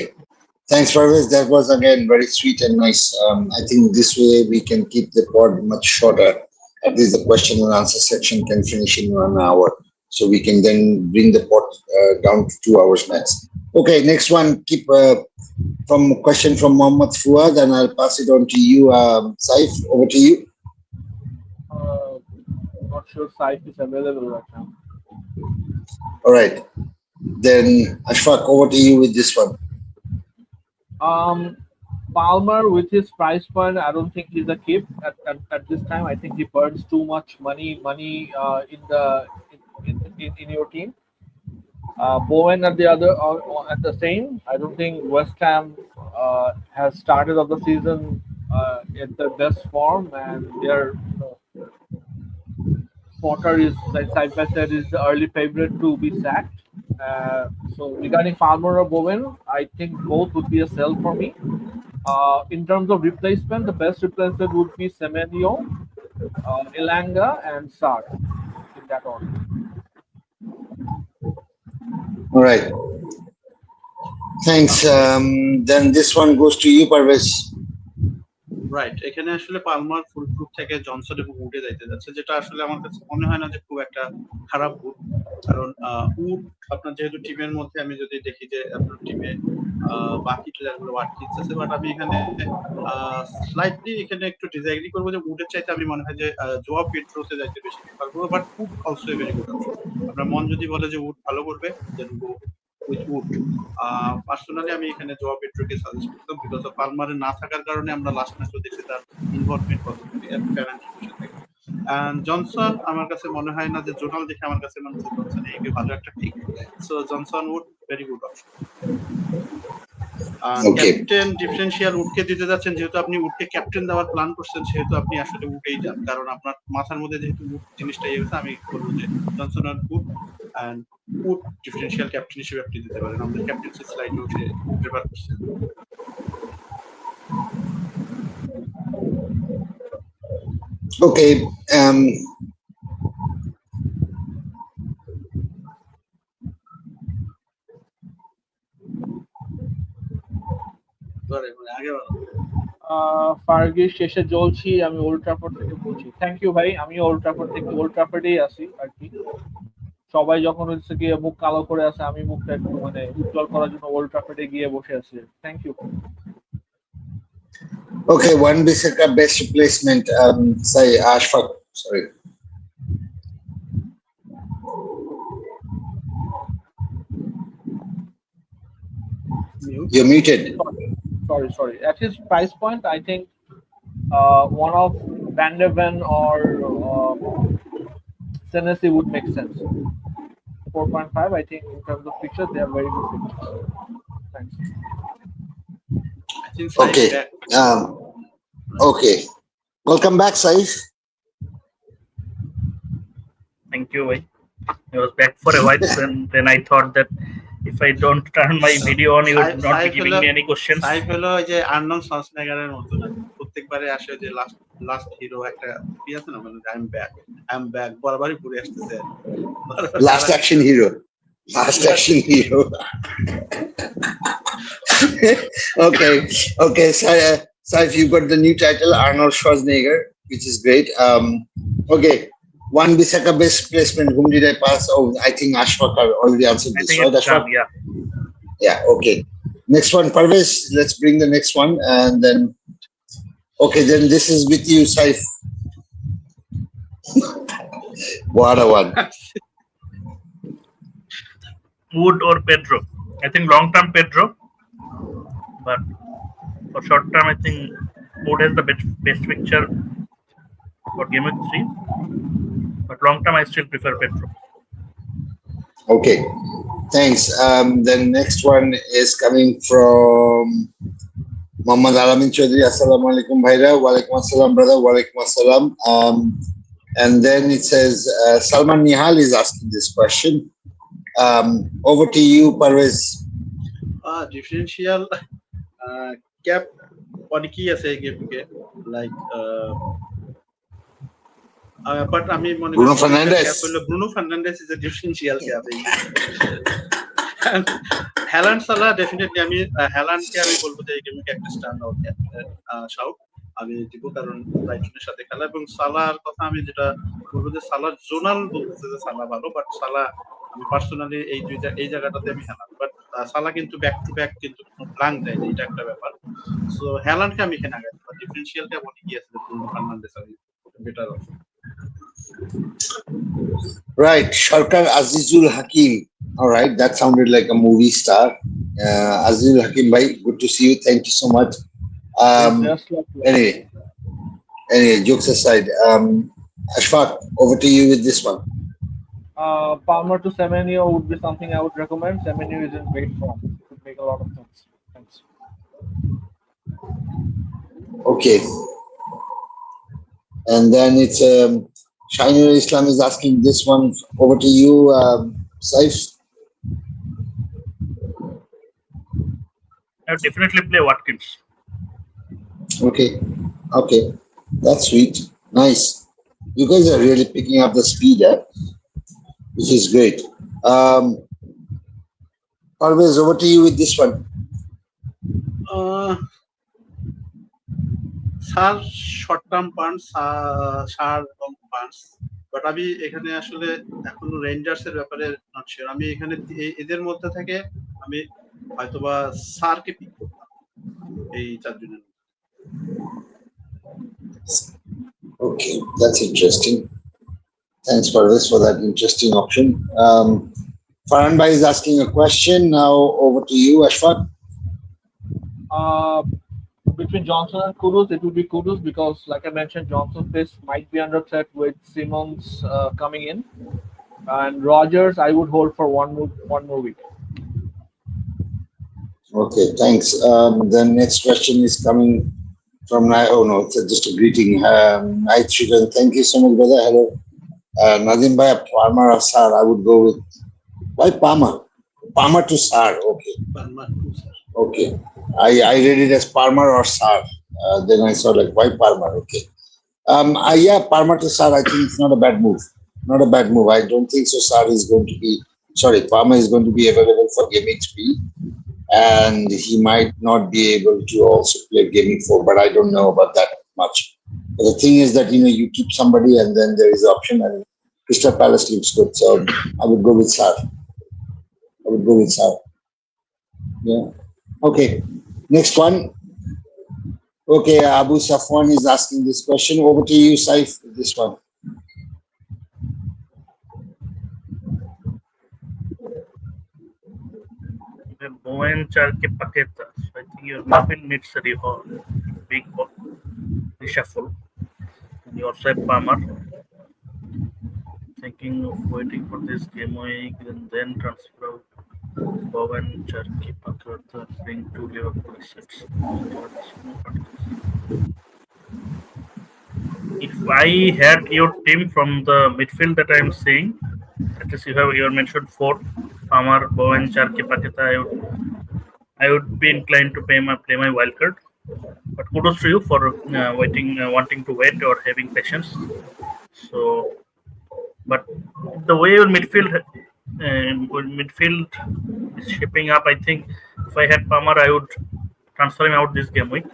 Thanks, Parvez. That was again very sweet and nice. I think this way we can keep the pod much shorter. At least the question and answer section can finish in 1 hour. So we can then bring the pod down to 2 hours max. Okay, next one. Keep from question from Mohammed Fuad, and I'll pass it on to you, Saif. Over to you. Not sure Saif is available right now. All right. Then Ashfaq, over to you with this one. Palmer, with his price point, I don't think he's a keep at this time. I think he burns too much money in your team. Bowen at the same. I don't think West Ham has started of the season at their best form, and their Potter is, like Saifa said, is the early favorite to be sacked. So regarding Palmer or Bowen, I think both would be a sell for me. In terms of replacement, the best replacement would be Semenyo, Elanga, and Saka in that order. All right. Thanks. Then this one goes to you, Parvez. Right, এখানে আসলে Palmer ফুল group থেকে Johnson এবং উডে যাইতে যাচ্ছে, যেটা আসলে আমার কাছে মনে হয় না যে খুব একটা খারাপ গ্রুপ। কারণ উড আপনার যেহেতু টিমের মধ্যে আমি যদি দেখি যে আপনার টিমে বাকি প্লেয়ারগুলো ওয়াটকিন্স আছে, বাট আমি এখানে স্লাইটলি এখানে একটু ডিসএগ্রি করবো যে উডের চাইতে আমি মনে হয় যে জোয়া পেড্রোতে যাইতে বেশি প্রিফার করবো। But Wood also very good option. আপনার মন যদি বলে যে উড ভালো করবে, then go with Wood. Personally আমি এখানে জোয়া পেড্রোকে সাজেস্ট করতাম, বিকজ অফ পালমারের না থাকার কারণে আমরা লাস্ট ম্যাচও দেখছি তার ইনভলভমেন্ট কতটুকু থাকে। জনসন আমার কাছে মনে হয় না যে জোনাল দেখে আমার কাছে মনে হচ্ছে জনসন এই ভালো একটা pick. So Johnson Wood very good option. Captain differential উডকে দিতে যাচ্ছেন, যেহেতু আপনি উডকে ক্যাপ্টেন দেওয়ার প্ল্যান করছেন, সেহেতু আপনি আসলে উডেই যান। কারণ আপনার মাথার মধ্যে যেহেতু উড জিনিসটা এসেছে, আমি বলবো যে জনসন আর Wood and Wood differential captain হিসেবে আপনি দিতে পারেন। আমাদের ক্যাপ্টেন্সি স্লাইডে উঠে প্রেফার করছেন। Okay. ফার্গিস শেষে জ্বলছি, আমি ওল্ড ট্রাফোর্ড থেকে বলছি। থ্যাংক ইউ ভাই, আমি ওল্ড ট্রাফোর্ড থেকে ওল্ড ট্রাফোর্ডেই আছি আর কি। সবাই যখন হচ্ছে গিয়ে মুখ কালো করে আছে, আমি মুখটা একটু উজ্জ্বল করার জন্য ওল্ড ট্রাফোর্ডে গিয়ে বসে আছি। Thank you. Okay, one best replacement. Say Ashfaq. Sorry. Mute. You're muted. Sorry. At his price point, I think one of Van der Ven or Senesi would make sense. 4.5, I think, in terms of pictures, they are very good pictures. Thanks. I think Saif Okay. back. Okay. Welcome back, Saif. Thank you. I was back for a while, and then I thought that if I don't turn my video on, you would not be giving me any questions. Saif হলো যে Arnold শোয়ার্জনেগারের মতো না, প্রত্যেকবারে আসে যে last hero একটা কি আছে না, মানে আই এম ব্যাক বরাবরই ঘুরে আসতেছে। Last action hero. Okay. Saif, you got the new title, Arnold Schwarzenegger, which is great. Okay. One Bisaka best placement. Whom did I pass? Oh, I think Ashfaq already answered I this, think right? it's Ashfaq? done, yeah. Yeah, okay. Next one, Parvez. Let's bring the next one. And then, okay, then this is with you, Saif. What a one. Wood or Pedro? I think long term Pedro, but for short term, I think Wood has the best picture for Game Week 3. But long term, I still prefer Pedro. Okay, thanks. The next one is coming from Muhammad Alamin Chaudhry. Assalamu alaikum, bhaira. Wa alaikum assalam, brother. Wa alaikum assalam. And then it says Salman Nihal is asking this question. Over to you, Parvez. Differential cap অনেকই আছে এই গেমকে, like but আমি মনে করি Bruno Fernandes is a differential cap. Haaland Salah definitely আমি হ্যালান্ডকে আমি বলবো যে এই গেমকে একটা স্ট্যান্ড আউট শাউট আমি দিব, কারণ ব্রাইটনের সাথে খেলা। এবং সালাহর কথা আমি যেটা বলবো যে সালাহ জোনাল বলতেছে যে সালাহ ভালো, বাট সালাহ আমি পার্সোনালি এই জায়গাটাতে আমি হ্যালান্ড, বাট সালাহ কিন্তু ব্যাক টু ব্যাক কিন্তু কোনো ব্লাঙ্ক দেয় না, এটা একটা ব্যাপার। সো হ্যালান্ডকে আমি এখানে আগে ডিফারেন্সিয়ালটা বলি কি আছে ব্রুনো ফার্নান্ডেস আমি better option. Right, Sharkar Azizul Hakim. All right, that sounded like a movie star. Azizul Hakim, bhai, good to see you. Thank you so much. Anyway, jokes aside, Ashfaq, over to you with this one. Palmer to Semenyo would be something I would recommend. Semenyo is in great form. Could make a lot of sense. Thanks. Okay. And then it's Shahinur Islam is asking this one. Over to you, Saif. I would definitely play Watkins. Okay, that's sweet. Nice. You guys are really picking up the speed, which is great. Always over to you with this one. Sir short term punch, sir long punch, but আমি এখানে আসলে এখনো rangers এর ব্যাপারে not sure. আমি এখানে এদের মধ্যে থেকে আমি হয়তোবা সারকে পিক করতাম এই চারজনের। Okay, that's interesting. Thanks, Parvez, for that interesting option. Farhan Bhai is asking a question. Now over to you, Ashfaq. Between Johnson and Kudus, it would be Kudus because, like I mentioned, Johnson's pace might be under threat with Simmons coming in, and Rogers I would hold for one more week. Okay, thanks. The next question is coming from it's just a greeting. Night Shridan, thank you so much, brother. Hello. Nadim Bhai, Palmer or Sar? I would go with why Palmer? Palmer to Sar. Okay. Palmer to Sar. Okay. I read it as Palmer or Sar. Then I saw like why Palmer? Okay. Yeah, Palmer to Sar. I think it's not a bad move. Not a bad move. I don't think so. Palmer is going to be available for Game Week 3. And he might not be able to also play Game Week 4, but I don't know about that much. But the thing is that, you keep somebody and then there is option, and Crystal Palace looks good. So I would go with Sar. Yeah. Okay. Next one. Okay, Abu Safwan is asking this question. Over to you, Saif, with this one. Bowen Charke Paketa. I think your Marvin needs a recall. Big ball. reshuffle. And you also have Palmer. Thinking of waiting for this game week and then transfer out Bowen, Cherky, Packer, bring two Liverpool assets. If I had your team from the midfield that I am saying, that is, you have mentioned 4: Palmer, Bowen, Cherky, Paqueta, I would be inclined to play my wildcard. But kudos to you for wanting to wait or having patience. So, but the way your midfield is shaping up, I think if I had Palmer, I would transfer him out this game week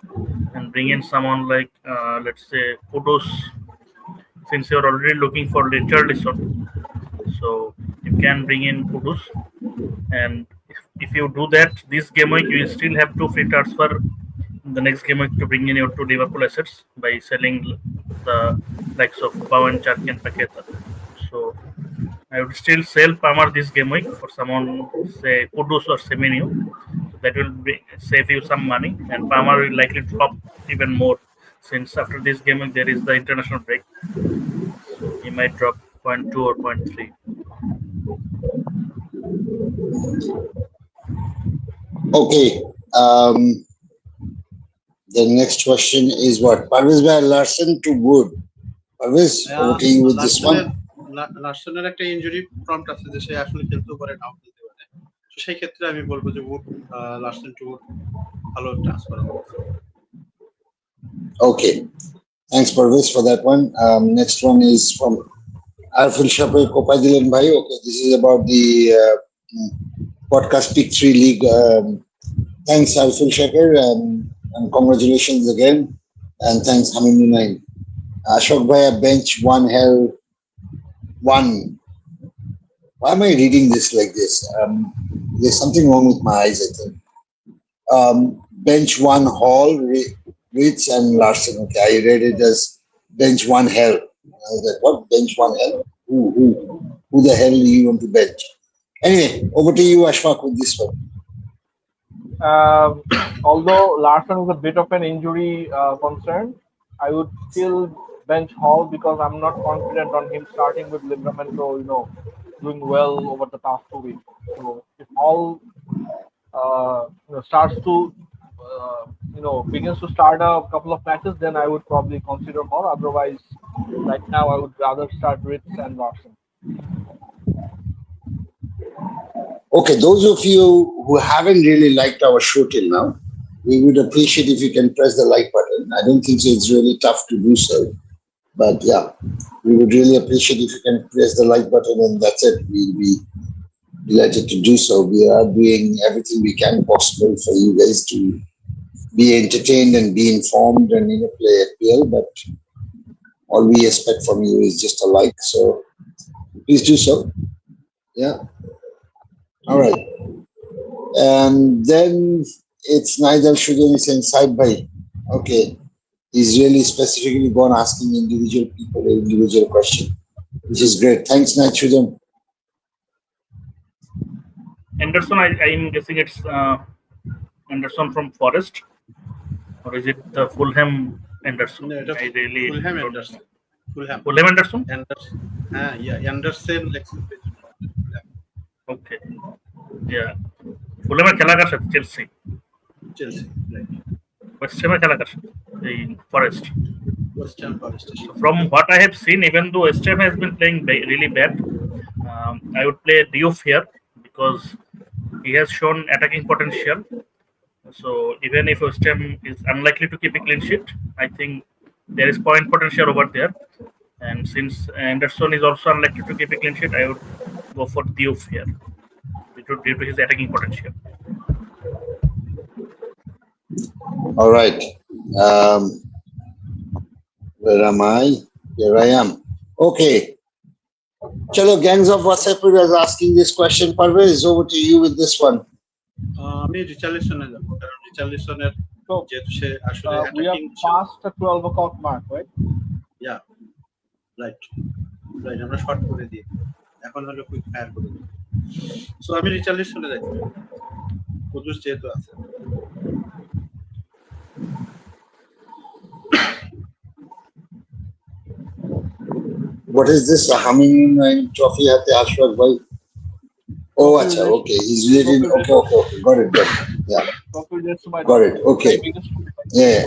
and bring in someone like let's say Kudus, since you're already looking for Richarlison. So you can bring in Kudus, and if you do that this game week, you still have to free transfer the next game week to bring in your 2 Liverpool assets by selling the likes of Bowen, Cherky, and Paqueta. So I would still sell Palmer this game week for someone, say Kudus or Semenyo. That will save you some money, and Palmer will likely drop even more since after this game week there is the international break. So he might drop 0.2 or 0.3. Okay. The next question is what? Parvez by Larson to Wood. Parvez, over to you with this one. লার্সনের একটা injury prompt আছে যে সে আসলে খেলতেও পারে নাও খেলতে পারে, তো সেই ক্ষেত্রে আমি বলবো যে উড লার্সন টু উড ভালো ট্রান্সফার হবে। Okay, thanks Parvez for that one. Next one is from 𝐓𝐢𝐬𝐲 Okay, this is about the podcast Pick 3 League. Thanks 𝐓𝐢𝐬𝐲 and congratulations again, and thanks 𝐴𝐻𝐼𝐬𝐻. Ashok Bhaiya bench one hell one. Why am I reading this like this? There's something wrong with my eyes, I think. Bench one Hall, Ritz and Larson. Okay, I read it as bench one hell. I was like, what? Bench one hell? Who the hell do you want to bench? Anyway, over to you, Ashfaq, with this one. Although Larson is a bit of an injury concern, I would still bench Hall because I'm not confident on him starting with Livramento, doing well over the past 2 weeks. So if Hall starts to begins to start a couple of matches, then I would probably consider Hall. Otherwise, right now I would rather start Ritz and Larson. Okay, those of you who haven't really liked our show till now, we would appreciate if you can press the like button. I don't think so it's really tough to do so. But yeah, we would really appreciate if you can press the like button, and that's it. We'll be delighted to do so. We are doing everything we can possible for you guys to be entertained and be informed and play FPL, but all we expect from you is just a like. So please do so. Yeah. All right. And then it's Nigel Shudani saying side by. Okay. He's really specifically gone asking individual people an individual question, which is great. Thanks, Nitrogen. Anderson, I'm guessing it's Anderson from Forest, or is it the Fulham Anderson? No, I really Fulham don't Anderson. know. Fulham Anderson? Yeah, Anderson. Okay. Yeah. Fulham খেলা কার সাথে? Chelsea. Chelsea, right. West Ham খেলা কার সাথে? Forest. West Ham Forest. From what I have seen, even though West Ham has been playing really bad, I would play Diouf here because he has shown attacking potential. So even if West Ham is unlikely to keep a clean sheet, I think there is point potential over there. And since Anderson is also unlikely to keep a clean sheet, I would go for Diouf here due to his attacking potential. All right. Where am I? Here I am. Okay. Chalo, gangs of WhatsApp is asking this question. Parvez, over to you with this one. আমি রিচার্লিসনে যাব, কারণ রিচার্লিসনের যেহেতু সে আসলে we have passed the 12 o'clock mark, right? Yeah, right. আমরা short করে দিই, এখন হলো কুইক ফায়ার করে দিই। সো আমি রিচার্লিসনে যাচ্ছি, কুদুস যেহেতু আছে। What is this? 𝐓𝐢𝐬𝐻 trophy at the Ashfaq bhai? Oh, Trophy acha, related- okay. He's related. trophy Okay. Got it. Yeah, Trophy relates to my got it. daughter. Okay. My biggest trophy. Yeah.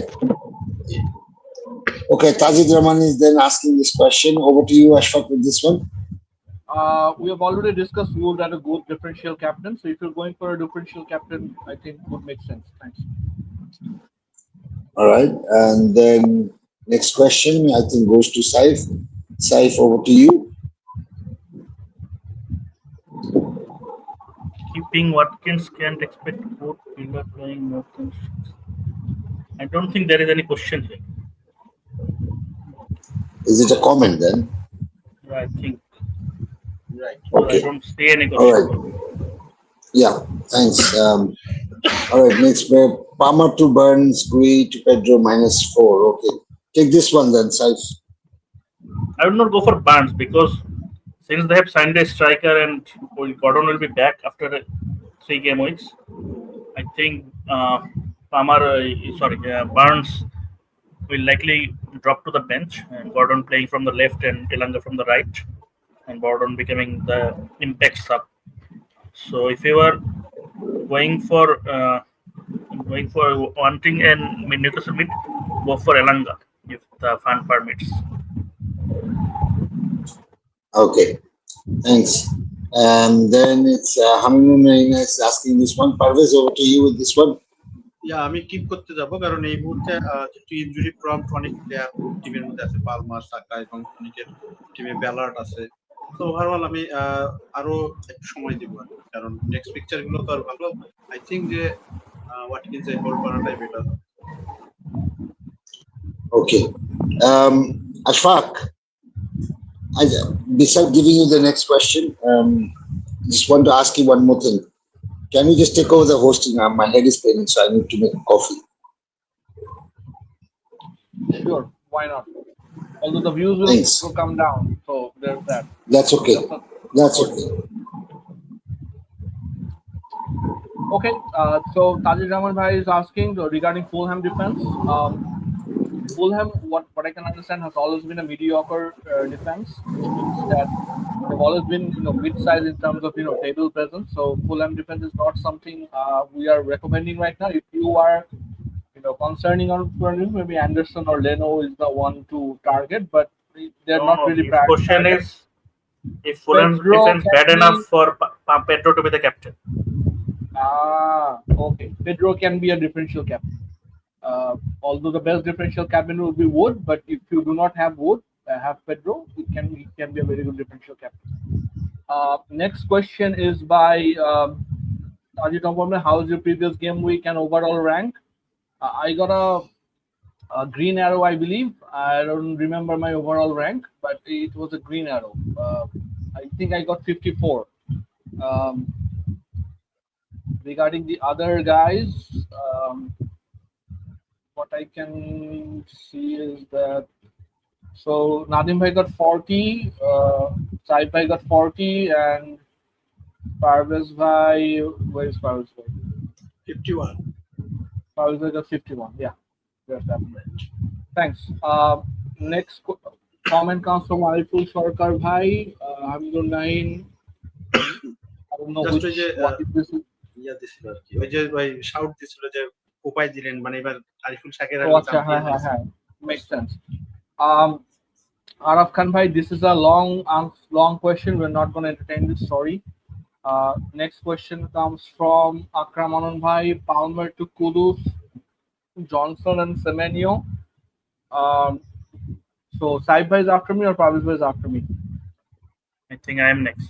Okay, Tajid Rahman is then asking this question. Over to you, Ashfaq, with this one. We have already discussed Wood as a good differential captain. So if you're going for a differential captain, I think would make sense. Thanks. All right. And then next question, I think, goes to Saif. Saif, over to you. Keeping Watkins can't expect both Villa playing Watkins. I don't think there is any question here. Is it a comment then? I think. Right. Okay. I don't see any All question. right. Yeah, thanks. All right, next, Palmer to Burns, Gui to Pedro -4. Okay. Take this one then, Saif. I would not go for Barnes because since they have signed a striker and Gordon will be back after 3 game weeks, I think Barnes will likely drop to the bench and Gordon playing from the left and Elanga from the right, and Gordon becoming the impact sub. So if you are going for wanting and Newcastle mid, go for Elanga if the fan permits. Okay, thanks. And then it's 𝐓𝐢𝐬𝐻 is asking this one. Parvez, over to you with this one. আমি keep করতে যাব কারণ এই মুহূর্তে একটু injury prompt অনেক player টিমের মধ্যে আছে, পালমার, সাকা এবং অনেকের টিমে ব্যালার্ড আছে। তো ওভারঅল আমি আরো একটু সময় দিব কারণ নেক্সট পিকচার গুলো তো আর ভালো। আই থিংক যে ওয়াটকিনস এ হোল্ড করাটাই better. Okay. Ashfaq, besides giving you the next question, just want to ask you one more thing. Can you just take over the hosting? My head is paining, so I need to make coffee. Sure, why not? Although the views will come down, so there's that. That's okay. That's okay. Okay, so Tajid Rahman Bhai is asking regarding Fulham defense. Fulham, what I can understand, has always been a mediocre defense, which means that they've always been mid-size in terms of table presence. So Fulham defense is not something we are recommending right now. If you are concerning on maybe Anderson or Leno is the one to target, but they're not really. The question is, if Fulham's defense bad enough for Pedro to be the captain? Okay. Pedro can be a differential captain. Although the best differential captain will be Wood, but if you do not have Wood, have Pedro, he can be a very good differential captain. Next question is by Ajit Omborne. How is your previous game week and overall rank? I got a green arrow, I believe. I don't remember my overall rank, but it was a green arrow. I think I got 54. Regarding the other guys, what I can see is that Nadim Bhai got 40, Saif Bhai got 40, and Parvez Bhai, where is Parvez Bhai? 51. Parvez Bhai got 51. Yeah, there's that. Thanks. Next comment comes from Ariful Sarkar Bhai. 𝐓𝐢𝐬𝐻. I don't know what is this. দিছিল আর কি, ওই যে ভাই shout দিছিল যে উপায় দিলেন, মানে এবার আরিফুল শাকের makes sense. Araf Khan bhai, this is a long question. We're not going to entertain this. Sorry. Next question comes from Akram Anand bhai. Palmer to Kudus, Johnson and Semenyo. So Saif bhai is after me or Parvez bhai is after me? I think I am next.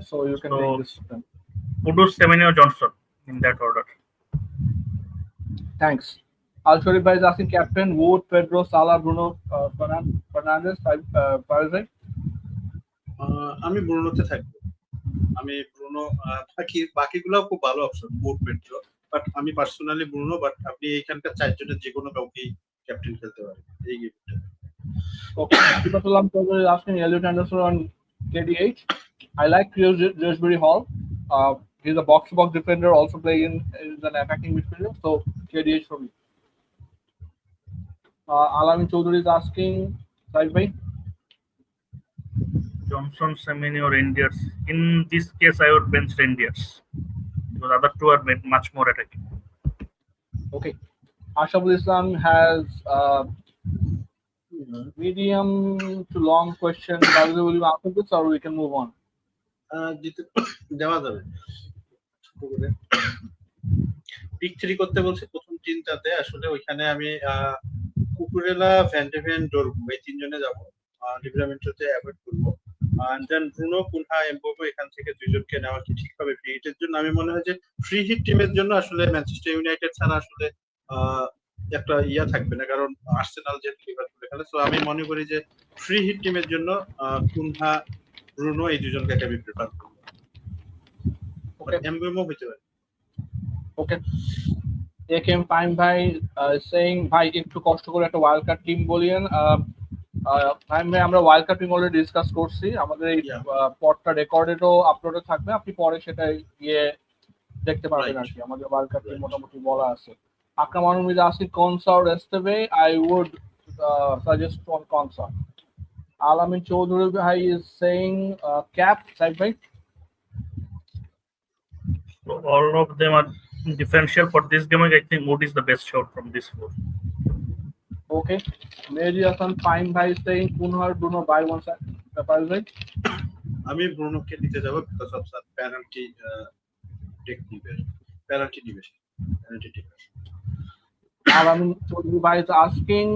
So you can take this then. Kudus, Semenyo, Johnson in that order. Thanks. Al Sharif bhai is asking captain Wood, Pedro, Salah, Bruno Fernandes. Parvez bhai? আমি ব্রুনোতে থাকবো। আমি Bruno বাকিগুলো খুব ভালো option, boot, Pedro, but আমি personally Bruno. But আপনি এইখানকার চারজনের যে কোনো কাউকেই ক্যাপ্টেন খেলতে পারেন এই গেমটা। Okay. Sipatulam is asking Elliot Anderson on KDH. I like 𝐓𝐢𝐬𝐻. He's a box-to-box defender, also playing in an attacking midfielder. So KDH for me. Alamin Choudhury is asking Saif bhai. Johnson, Semeni, or Indians. In this case, I would bench Indians because other two are much more attacking. Okay. Ashabul Islam has medium to long question. Will you answer this or we can move on? দেওয়া যাবে pick 3 করতে বলছে প্রথম তিনটাতে আসলে ওইখানে আমি Cucurella ভ্যান্ডেভেন ডোরগু এই তিনজনে যাব লিভারমেন্টতে অ্যাভয়েড করব এন্ড দেন ব্রুনো কুনহা এমবোগো এখান থেকে দুইজনকে নেওয়া কি ঠিক হবে ফ্রি হিটের জন্য আমি মনে হয় যে ফ্রি হিট টিমের জন্য আসলে ম্যানচেস্টার ইউনাইটেড ছাড়া আসলে একটা ইয়া থাকবে না কারণ আর্সেনাল যে লিভারপুল খেলে সো আমি মনে করি যে ফ্রি হিট টিমের জন্য কুনহা ব্রুনো এই দুজনকে আমি প্রেফার করব ওকে এমবোগো হতে পারে ওকে একেএম ফাইম ভাই সেইং ভাই একটু কষ্ট করে একটা ওয়াইল্ড কার্ড টিম বলিয়েন ফাইম ভাই আমরা wild card team already discuss করছি আমাদের এই পডটা রেকর্ডেডও আপলোডে থাকবে আপনি পরে সেটা গিয়ে দেখতে পারবেন আর কি আমাদের ওয়াইল্ড কার্ড টিম মোটামুটি বলা আছে আকরাম আনুমিদ asking Konsa or Esteve I would suggest on Konsa Alamin Chaudhary bhai is saying cap side bhai So all of them are differential for this game. I think Wood is the best shot from this four. Okay. Mehdi Hassan fine bhai is saying Kunhar Bruno by one side. Tapal bhai আমি ব্রুনোকে নিতে যাব because of that penalty টেকনিকের penalty নিবে penalty taker Alamin Chaudhary bhai is asking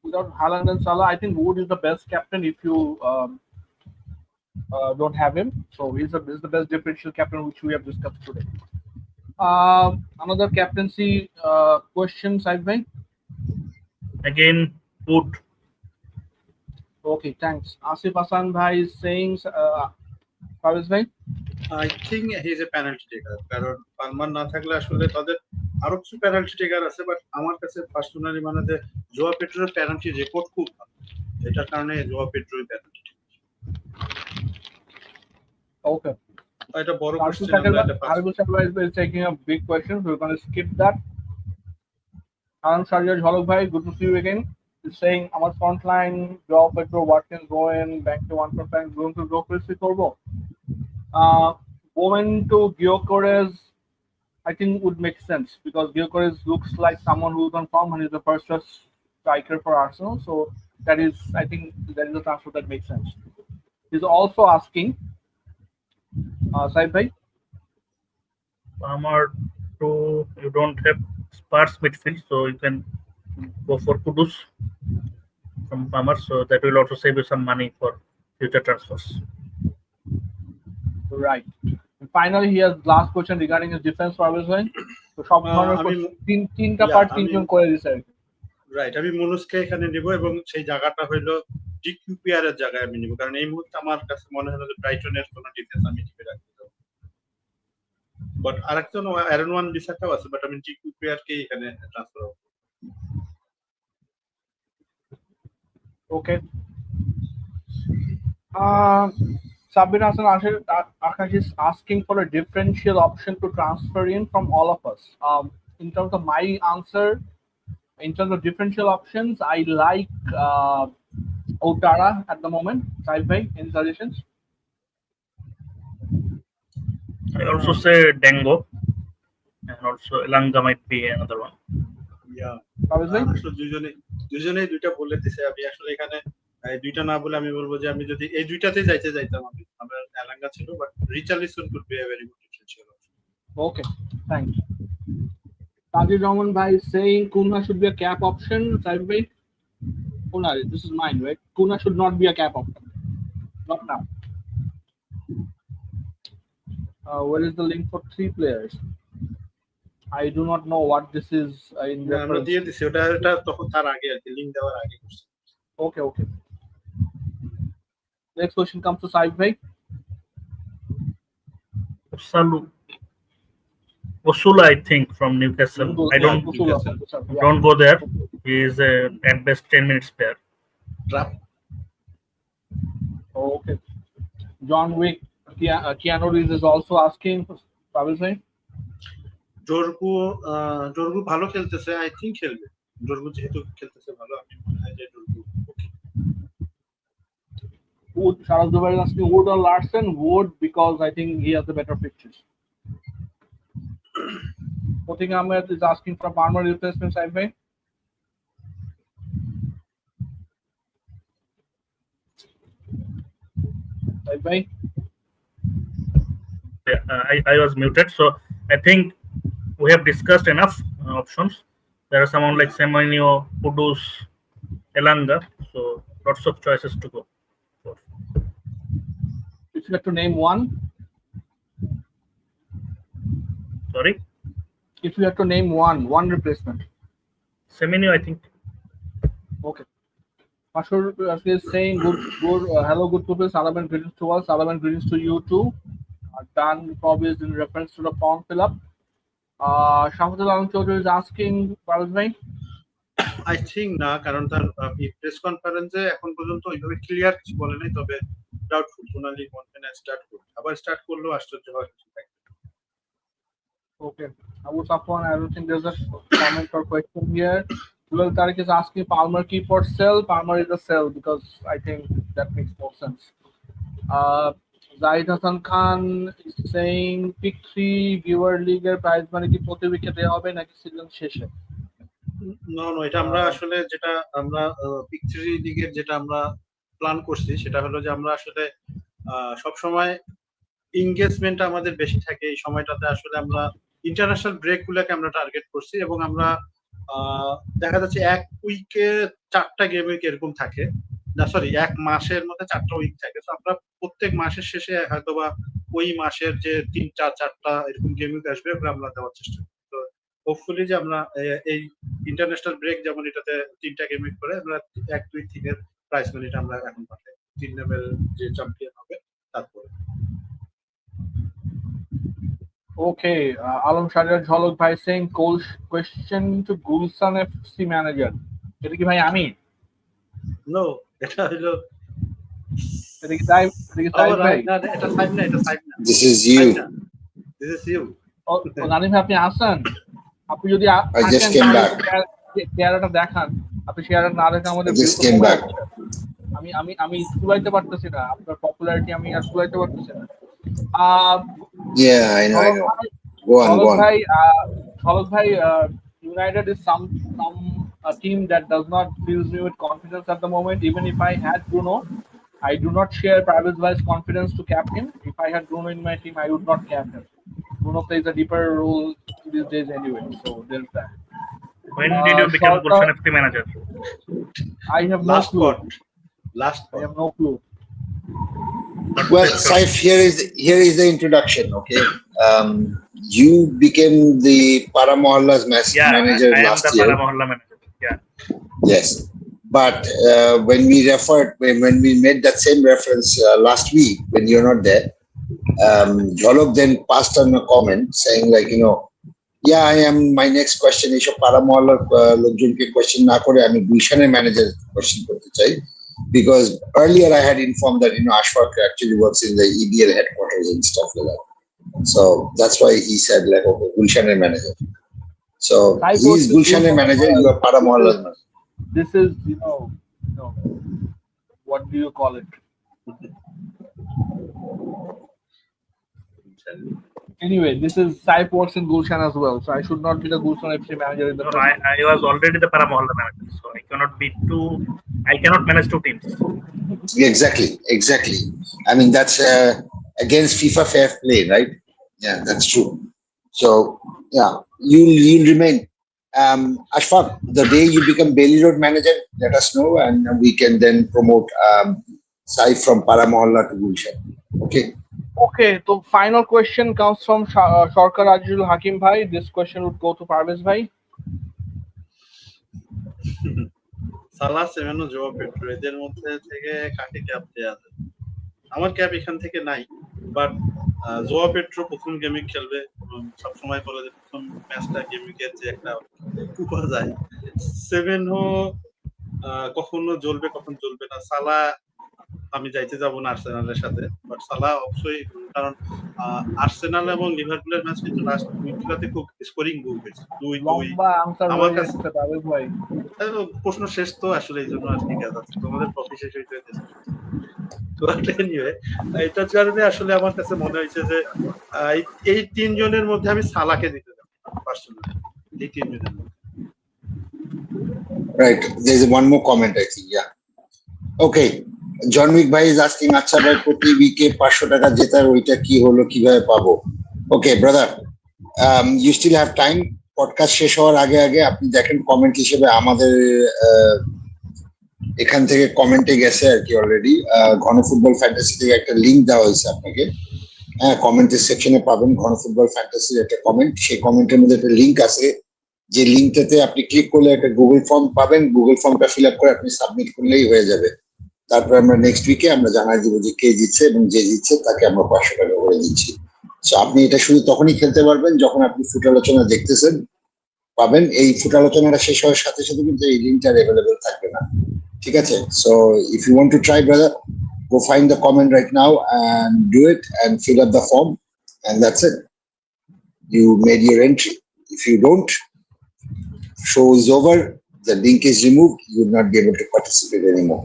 without Haaland and Salah I think Wood is the best captain if you don't have him so he's the best differential captain which we have discussed today. Another captaincy question side bhai Again, Wood. Okay, thanks. Asif Hassan bhai is saying Faris bhai I think he is a penalty taker কারণ Palmer না থাকলে আসলে তাদের আরো কিছু penalty টেকার আছে but আমার কাছে পার্সোনালি মানে যে জোয়া পেড্রোর পেনাল্টি রেকর্ড খুব ভালো এটার কারণে জোয়া পেড্রোর পেনাল্টি okay এটা বড় Arshul question Sagar is taking a big question so we're going to skip that. Aram Sharjah Jhalok bhai good to see you again is saying our front line job Pedro Watkins going back to 1.5 going to go Chris Corbo going to Gyökeres I think would make sense because Gyökeres looks like someone who's on form and is the first choice striker for Arsenal so that is I think that is a transfer that makes sense. He's also asking Said bhai Palmer to you don't have Spurs midfield, so you can go for Kudus from Palmer. So that will also save you some money for future transfers. Right. And finally, he has last question regarding his defense for Abelson. So, সব ধরনের তিনটা part তিনজন করে দিয়েছে right আমি মুনুসকে এখানে নিব এবং সেই জায়গাটা হলো ডিকিউপিআর এর জায়গায় আমি নিব কারণ এই মুহূর্তে আমার কাছে মনে হলো যে ব্রাইটনের কোনো ডিফেন্স আমি টিপে রাখতে যাব বাট আরেকজন অ্যারন ওয়ান বিসাকাও আছে বাট আমি ডিকিউপিআর কে এখানে ট্রান্সফার করব ওকে Sabir Hassan Akash is asking for a differential option to transfer in from all of us. In terms of my answer, in terms of differential options, I like Outara at the moment. Saib bhai, any suggestions? I also say Dengo, and also Elanga might be another one. Yeah. Faris bhai? আসলে দুজনে দুইটা বলে দিছে আমি আসলে এখানে এই দুইটা না বলে আমি বলবো যে আমি যদি এই দুইটাতে যাইতাম আমি আমার এলাঙ্গা ছিল but Richarlison could be a very good differential Okay, thanks. Tajir Rahman bhai is saying Kuna should be a cap option. Saib bhai, Kuna, this is mine, right? Kuna should not be a cap option. Not now. Where is the link for 3 players? I do not know what this is in আমরা reference. দিয়ে দিছি ওটা তখন তার আগে আর কি link দেওয়ার আগে করছি Okay. Next question comes to Saib bhai. Osula, I think, from Newcastle. I don't go there. He is at best 10 minutes player. Trap Okay. John Wick, Keanu Reeves is also asking. Faris bhai. জর্গু ভালো খেলতেছে I think খেলবে জর্গু যেহেতু খেলতেছে ভালো আমি মনে হয় যে জর্গু Wood, Sharaz Dubai is asking Wood or Larson? Wood, because I think he has the better pictures. Poting Ahmed is asking for Palmer replacement side by. Side by. Yeah, I was muted, so I think we have discussed enough options. There are someone like Semenyo, Kudus, Elanga, so lots of choices to go for. If you had to name one. Sorry? If you had to name one replacement. Semenyo, I think. Okay. Mashur is saying good hello, good people. Salam and greetings to us. Salam and greetings to you too. Dan probably is in reference to the form fill up. Shafadul Alam Chaudhary is asking, Parvez bhai. I think না, কারণ তার press কনফারেন্সে এখন পর্যন্ত ওইভাবে clear কিছু বলে নাই, তবে ডাউটফুল টোনালি কনফিডেন্স স্টার্ট করবে, আবার স্টার্ট করলেও আশ্চর্য হওয়ার কিছু থাকে। Okay, Abu Safwan, I don't think there's a comment or question here. Tulal Tariq is asking Palmer keep or sell. Palmer is a sell because I think that makes more sense. Zahid Hassan Khan is saying pick 3 viewer league prize money ki proti wicket দেয়া হবে নাকি season শেষে? No এটা আমরা আসলে যেটা আমরা pick 3 লিগের যেটা আমরা প্ল্যান করছি সেটা হলো যে আমরা আসলে সব সময় এনগেজমেন্ট আমাদের বেশি থাকে এই সময়টাতে, আসলে আমরা ইন্টারন্যাশনাল ব্রেক গুলোকে আমরা টার্গেট করছি এবং আমরা দেখা যাচ্ছে এক উইকে 4টা গেম উইক এরকম থাকে, না সরি এক মাসের মধ্যে 4টা উইক থাকে, তো আমরা প্রত্যেক মাসের শেষে হয়তোবা ওই মাসের যে 3-4টা এরকম গেম উইক আসবে ওগুলো আমরা দেওয়ার চেষ্টা করি। তো হোপফুলি যে আমরা এই ইন্টারন্যাশনাল ব্রেক যেমন এটাতে 3টা গেম উইক করে আমরা 1-2-3 এর প্রাইস মানিটা আমরা এখন পাঠাই 3 লেভেল যে চ্যাম্পিয়ন হবে তারপরে। Okay, Alam Shahriar Jhalok bhai saying question to Gulshan FC manager. এটা কি ভাই আমি? নো এটা হলো এটা কি সাইব ভাই? না এটা সাইব না, এটা সাইব না। This is you. This is you. ও জানি ভাই আপনি আসেন। আপনি যদি I just came back. চেহারাটা দেখান, আপনি চেহারা না দেখে আমাদের I just came back. আমি স্কুলাইতে পারতেছি না, আপনার পপুলারিটি আমি আর স্কুলাইতে পারতেছি না। Yeah, I know. Go on. Shalok bhai, United is some team that does not fill me with confidence at the moment. Even if I had Ghono, I do not share Parvez bhai's confidence to cap him. If I had Ghono in my team, I would not cap him. Ghono plays a deeper role these days anyway, so there's that. When did you become Gulshan FC manager? I have no clue. I have no clue. Well, Saif, here is the introduction. Okay, you became the Para Mohalla's manager I last am the year. Para Mohalla manager. Yeah. Yes, but when we made that same reference last week when you're not there, Jhalok then passed on a comment saying like, yeah, I am. My next question is Para Mohalla lokjonke question na kore ami Gulshaner manager question korte chai. Because earlier I had informed that Ashfaq actually works in the EBL headquarters and stuff like that. So that's why he said like, okay, Gulshaner manager. So he's Gulshaner manager. You are Para Mohalla's manager. This is what do you call it? Anyway, this is Saif works in Gulshan as well, so I should not be the Gulshan FC manager in the. No, I was already the Para Mohalla manager, so I cannot manage 2 teams. Exactly. I mean that's against FIFA fair play, right? Yeah, that's true. So yeah, you'll remain. Ashfaq, the day you become Bailey Road manager, let us know, and we can then promote Saif from Para Mohalla to Gulshan. Okay, so final question comes from Sharkar Ajul Hakim bhai. This question would go to Parvez bhai. Salah Semenyo João Pedro এদের মধ্যে থেকে কাকে cap দেয়া যায়? আমার cap এখান থেকে নাই, বাট জোয়া পেট্রো প্রথম গেমে খেলবে এবং সবসময় বলে যে প্রথম ম্যাচটা গেমিংয়ের যে একটা কুপা যায়। সেমেনো কখনো জ্বলবে কখন জ্বলবে না। সালাহ আমি যাইতে যাব না আর্সেনালের সাথে, বাট সালাহ অবশ্যই, কারণ আর্সেনাল এবং লিভারপুলের ম্যাচ কিন্তু লাস্ট উইকগুলোতে খুব স্কোরিং গোল হয়েছে 2-2। আমার কাছে প্রশ্ন শেষ তো আসলে এই জন্য আর ঠিক আছে, তোমাদের টপিক শেষ হইতে বাট এনিওয়ে এটার কারণে আসলে আমার কাছে মনে হয়েছে যে এই তিনজনের মধ্যে আমি সালাকে দিতে চাই পার্সোনালি, এই তিনজনের মধ্যে। Right. There's one more comment, I think. Yeah. Okay. John Wick bhai is asking, আচ্ছা ভাই প্রতি উইকে 500 টাকা জেতার ওইটা কি হলো, কিভাবে পাবো? Okay, brother. You still have time. Podcast শেষ হওয়ার আগে আগে আপনি দেখেন কমেন্ট হিসেবে আমাদের এখান থেকে কমেন্টে গেছে আর কি অলরেডি ঘন ফুটবল ফ্যান্টাসি থেকে একটা লিঙ্ক দেওয়া হয়েছে আপনাকে। হ্যাঁ, কমেন্টের সেকশনে পাবেন ঘন ফুটবল ফ্যান্টাসির একটা কমেন্ট। সেই কমেন্টের মধ্যে একটা লিঙ্ক আছে, যে লিঙ্কটাতে আপনি ক্লিক করলে একটা গুগল ফর্ম পাবেন। গুগল ফর্মটা ফিল আপ করে আপনি সাবমিট করলেই হয়ে যাবে। তারপর আমরা নেক্সট উইকে আমরা জানাই দিব যে কে জিতছে, এবং যে জিতছে তাকে আমরা 500 টাকা করে দিচ্ছি। সো আপনি এটা শুধু তখনই খেলতে পারবেন যখন আপনি ফুট আলোচনা দেখতেছেন, পাবেন। এই ফুট আলোচনাটা শেষ হওয়ার সাথে সাথে কিন্তু এই লিঙ্কটা অ্যাভেলেবেল থাকবে না, ঠিক আছে? So if you want to try, brother, go find the comment right now and do it and fill up the form, and that's it. You made your entry. If you don't, show is over, the link is removed, you will not be able to participate anymore.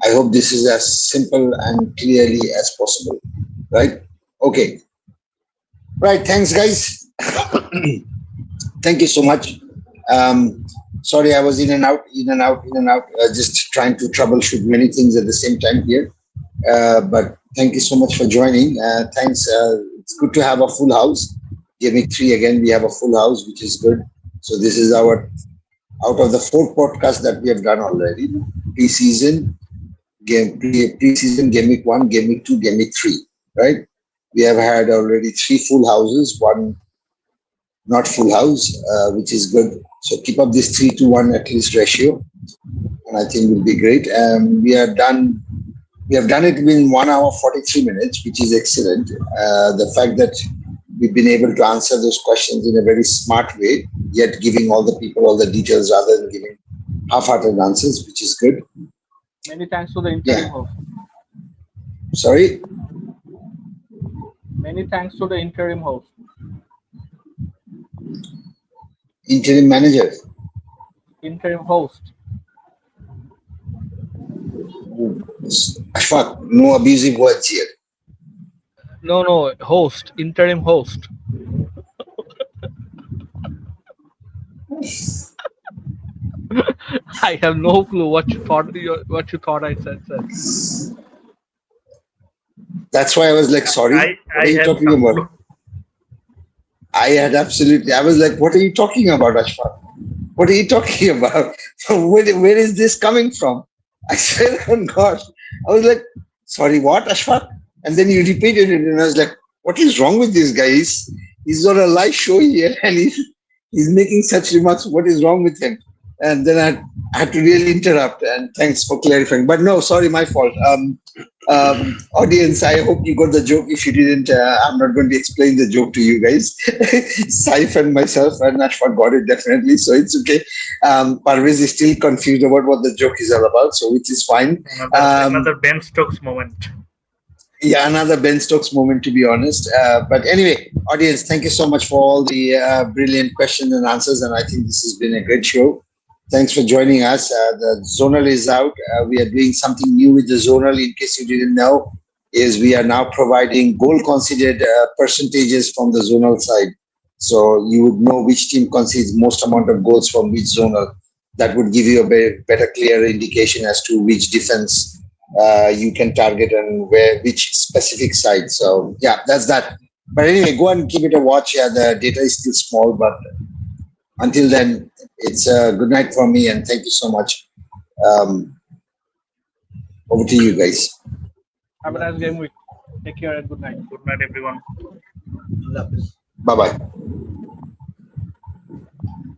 I hope this is as simple and clearly as possible, right? Okay. Right, thanks guys. Thank you so much. Sorry, I was in and out, just trying to troubleshoot many things at the same time here. But thank you so much for joining. Thanks. It's good to have a full house. Gaming 3 again, we have a full house, which is good. So this is our, out of the 4 podcasts that we have done already, pre-season, Gaming 1, Gaming 2, Gaming 3, right? We have had already 3 full houses, 1 not full house, which is good. So keep up this 3-to-1 at least ratio, and I think will be great. We have done it in 1 hour 43 minutes, which is excellent. The fact that we've been able to answer those questions in a very smart way, yet giving all the people all the details rather than giving half-hearted answers, which is good. Many thanks to the interim host. Sorry? Many thanks to the interim host. Interim manager. Interim host. Ashfaq, no abusive words here. No, host. Interim host. I have no clue what you thought I said. That's why I was like, sorry. What are you had talking some about? clue. I had absolutely. I was like, what are you talking about, Ashfaq? What are you talking about? Where is this coming from? I said, oh God. I was like, sorry, what, Ashfaq? And then you repeated it, and I was like, what is wrong with this guy? He's on a live show here, and he's making such remarks. What is wrong with him? And then I had to really interrupt, and thanks for clarifying. But no, sorry, my fault. Audience, I hope you got the joke. If you didn't, I'm not going to explain the joke to you guys. Saif and myself and Ashfaq got it definitely, so it's okay. Parvez is still confused about what the joke is all about, so which is fine. Another Ben Stokes moment. Yeah, another Ben Stokes moment, to be honest. But anyway, audience, thank you so much for all the brilliant questions and answers, and I think this has been a great show. Thanks for joining us. The zonal is out. We are doing something new with the zonal. In case you didn't know, is we are now providing goal considered percentages from the zonal side. So you would know which team concedes most amount of goals from which zonal. That would give you a better, clear indication as to which defense you can target and which specific side. So yeah, that's that. But anyway, go and give it a watch. Yeah, the data is still small, but until then, it's a good night for me, and thank you so much. Over to you guys. Have a nice game week. Take care and good night. Good night, everyone. Love this. Bye bye.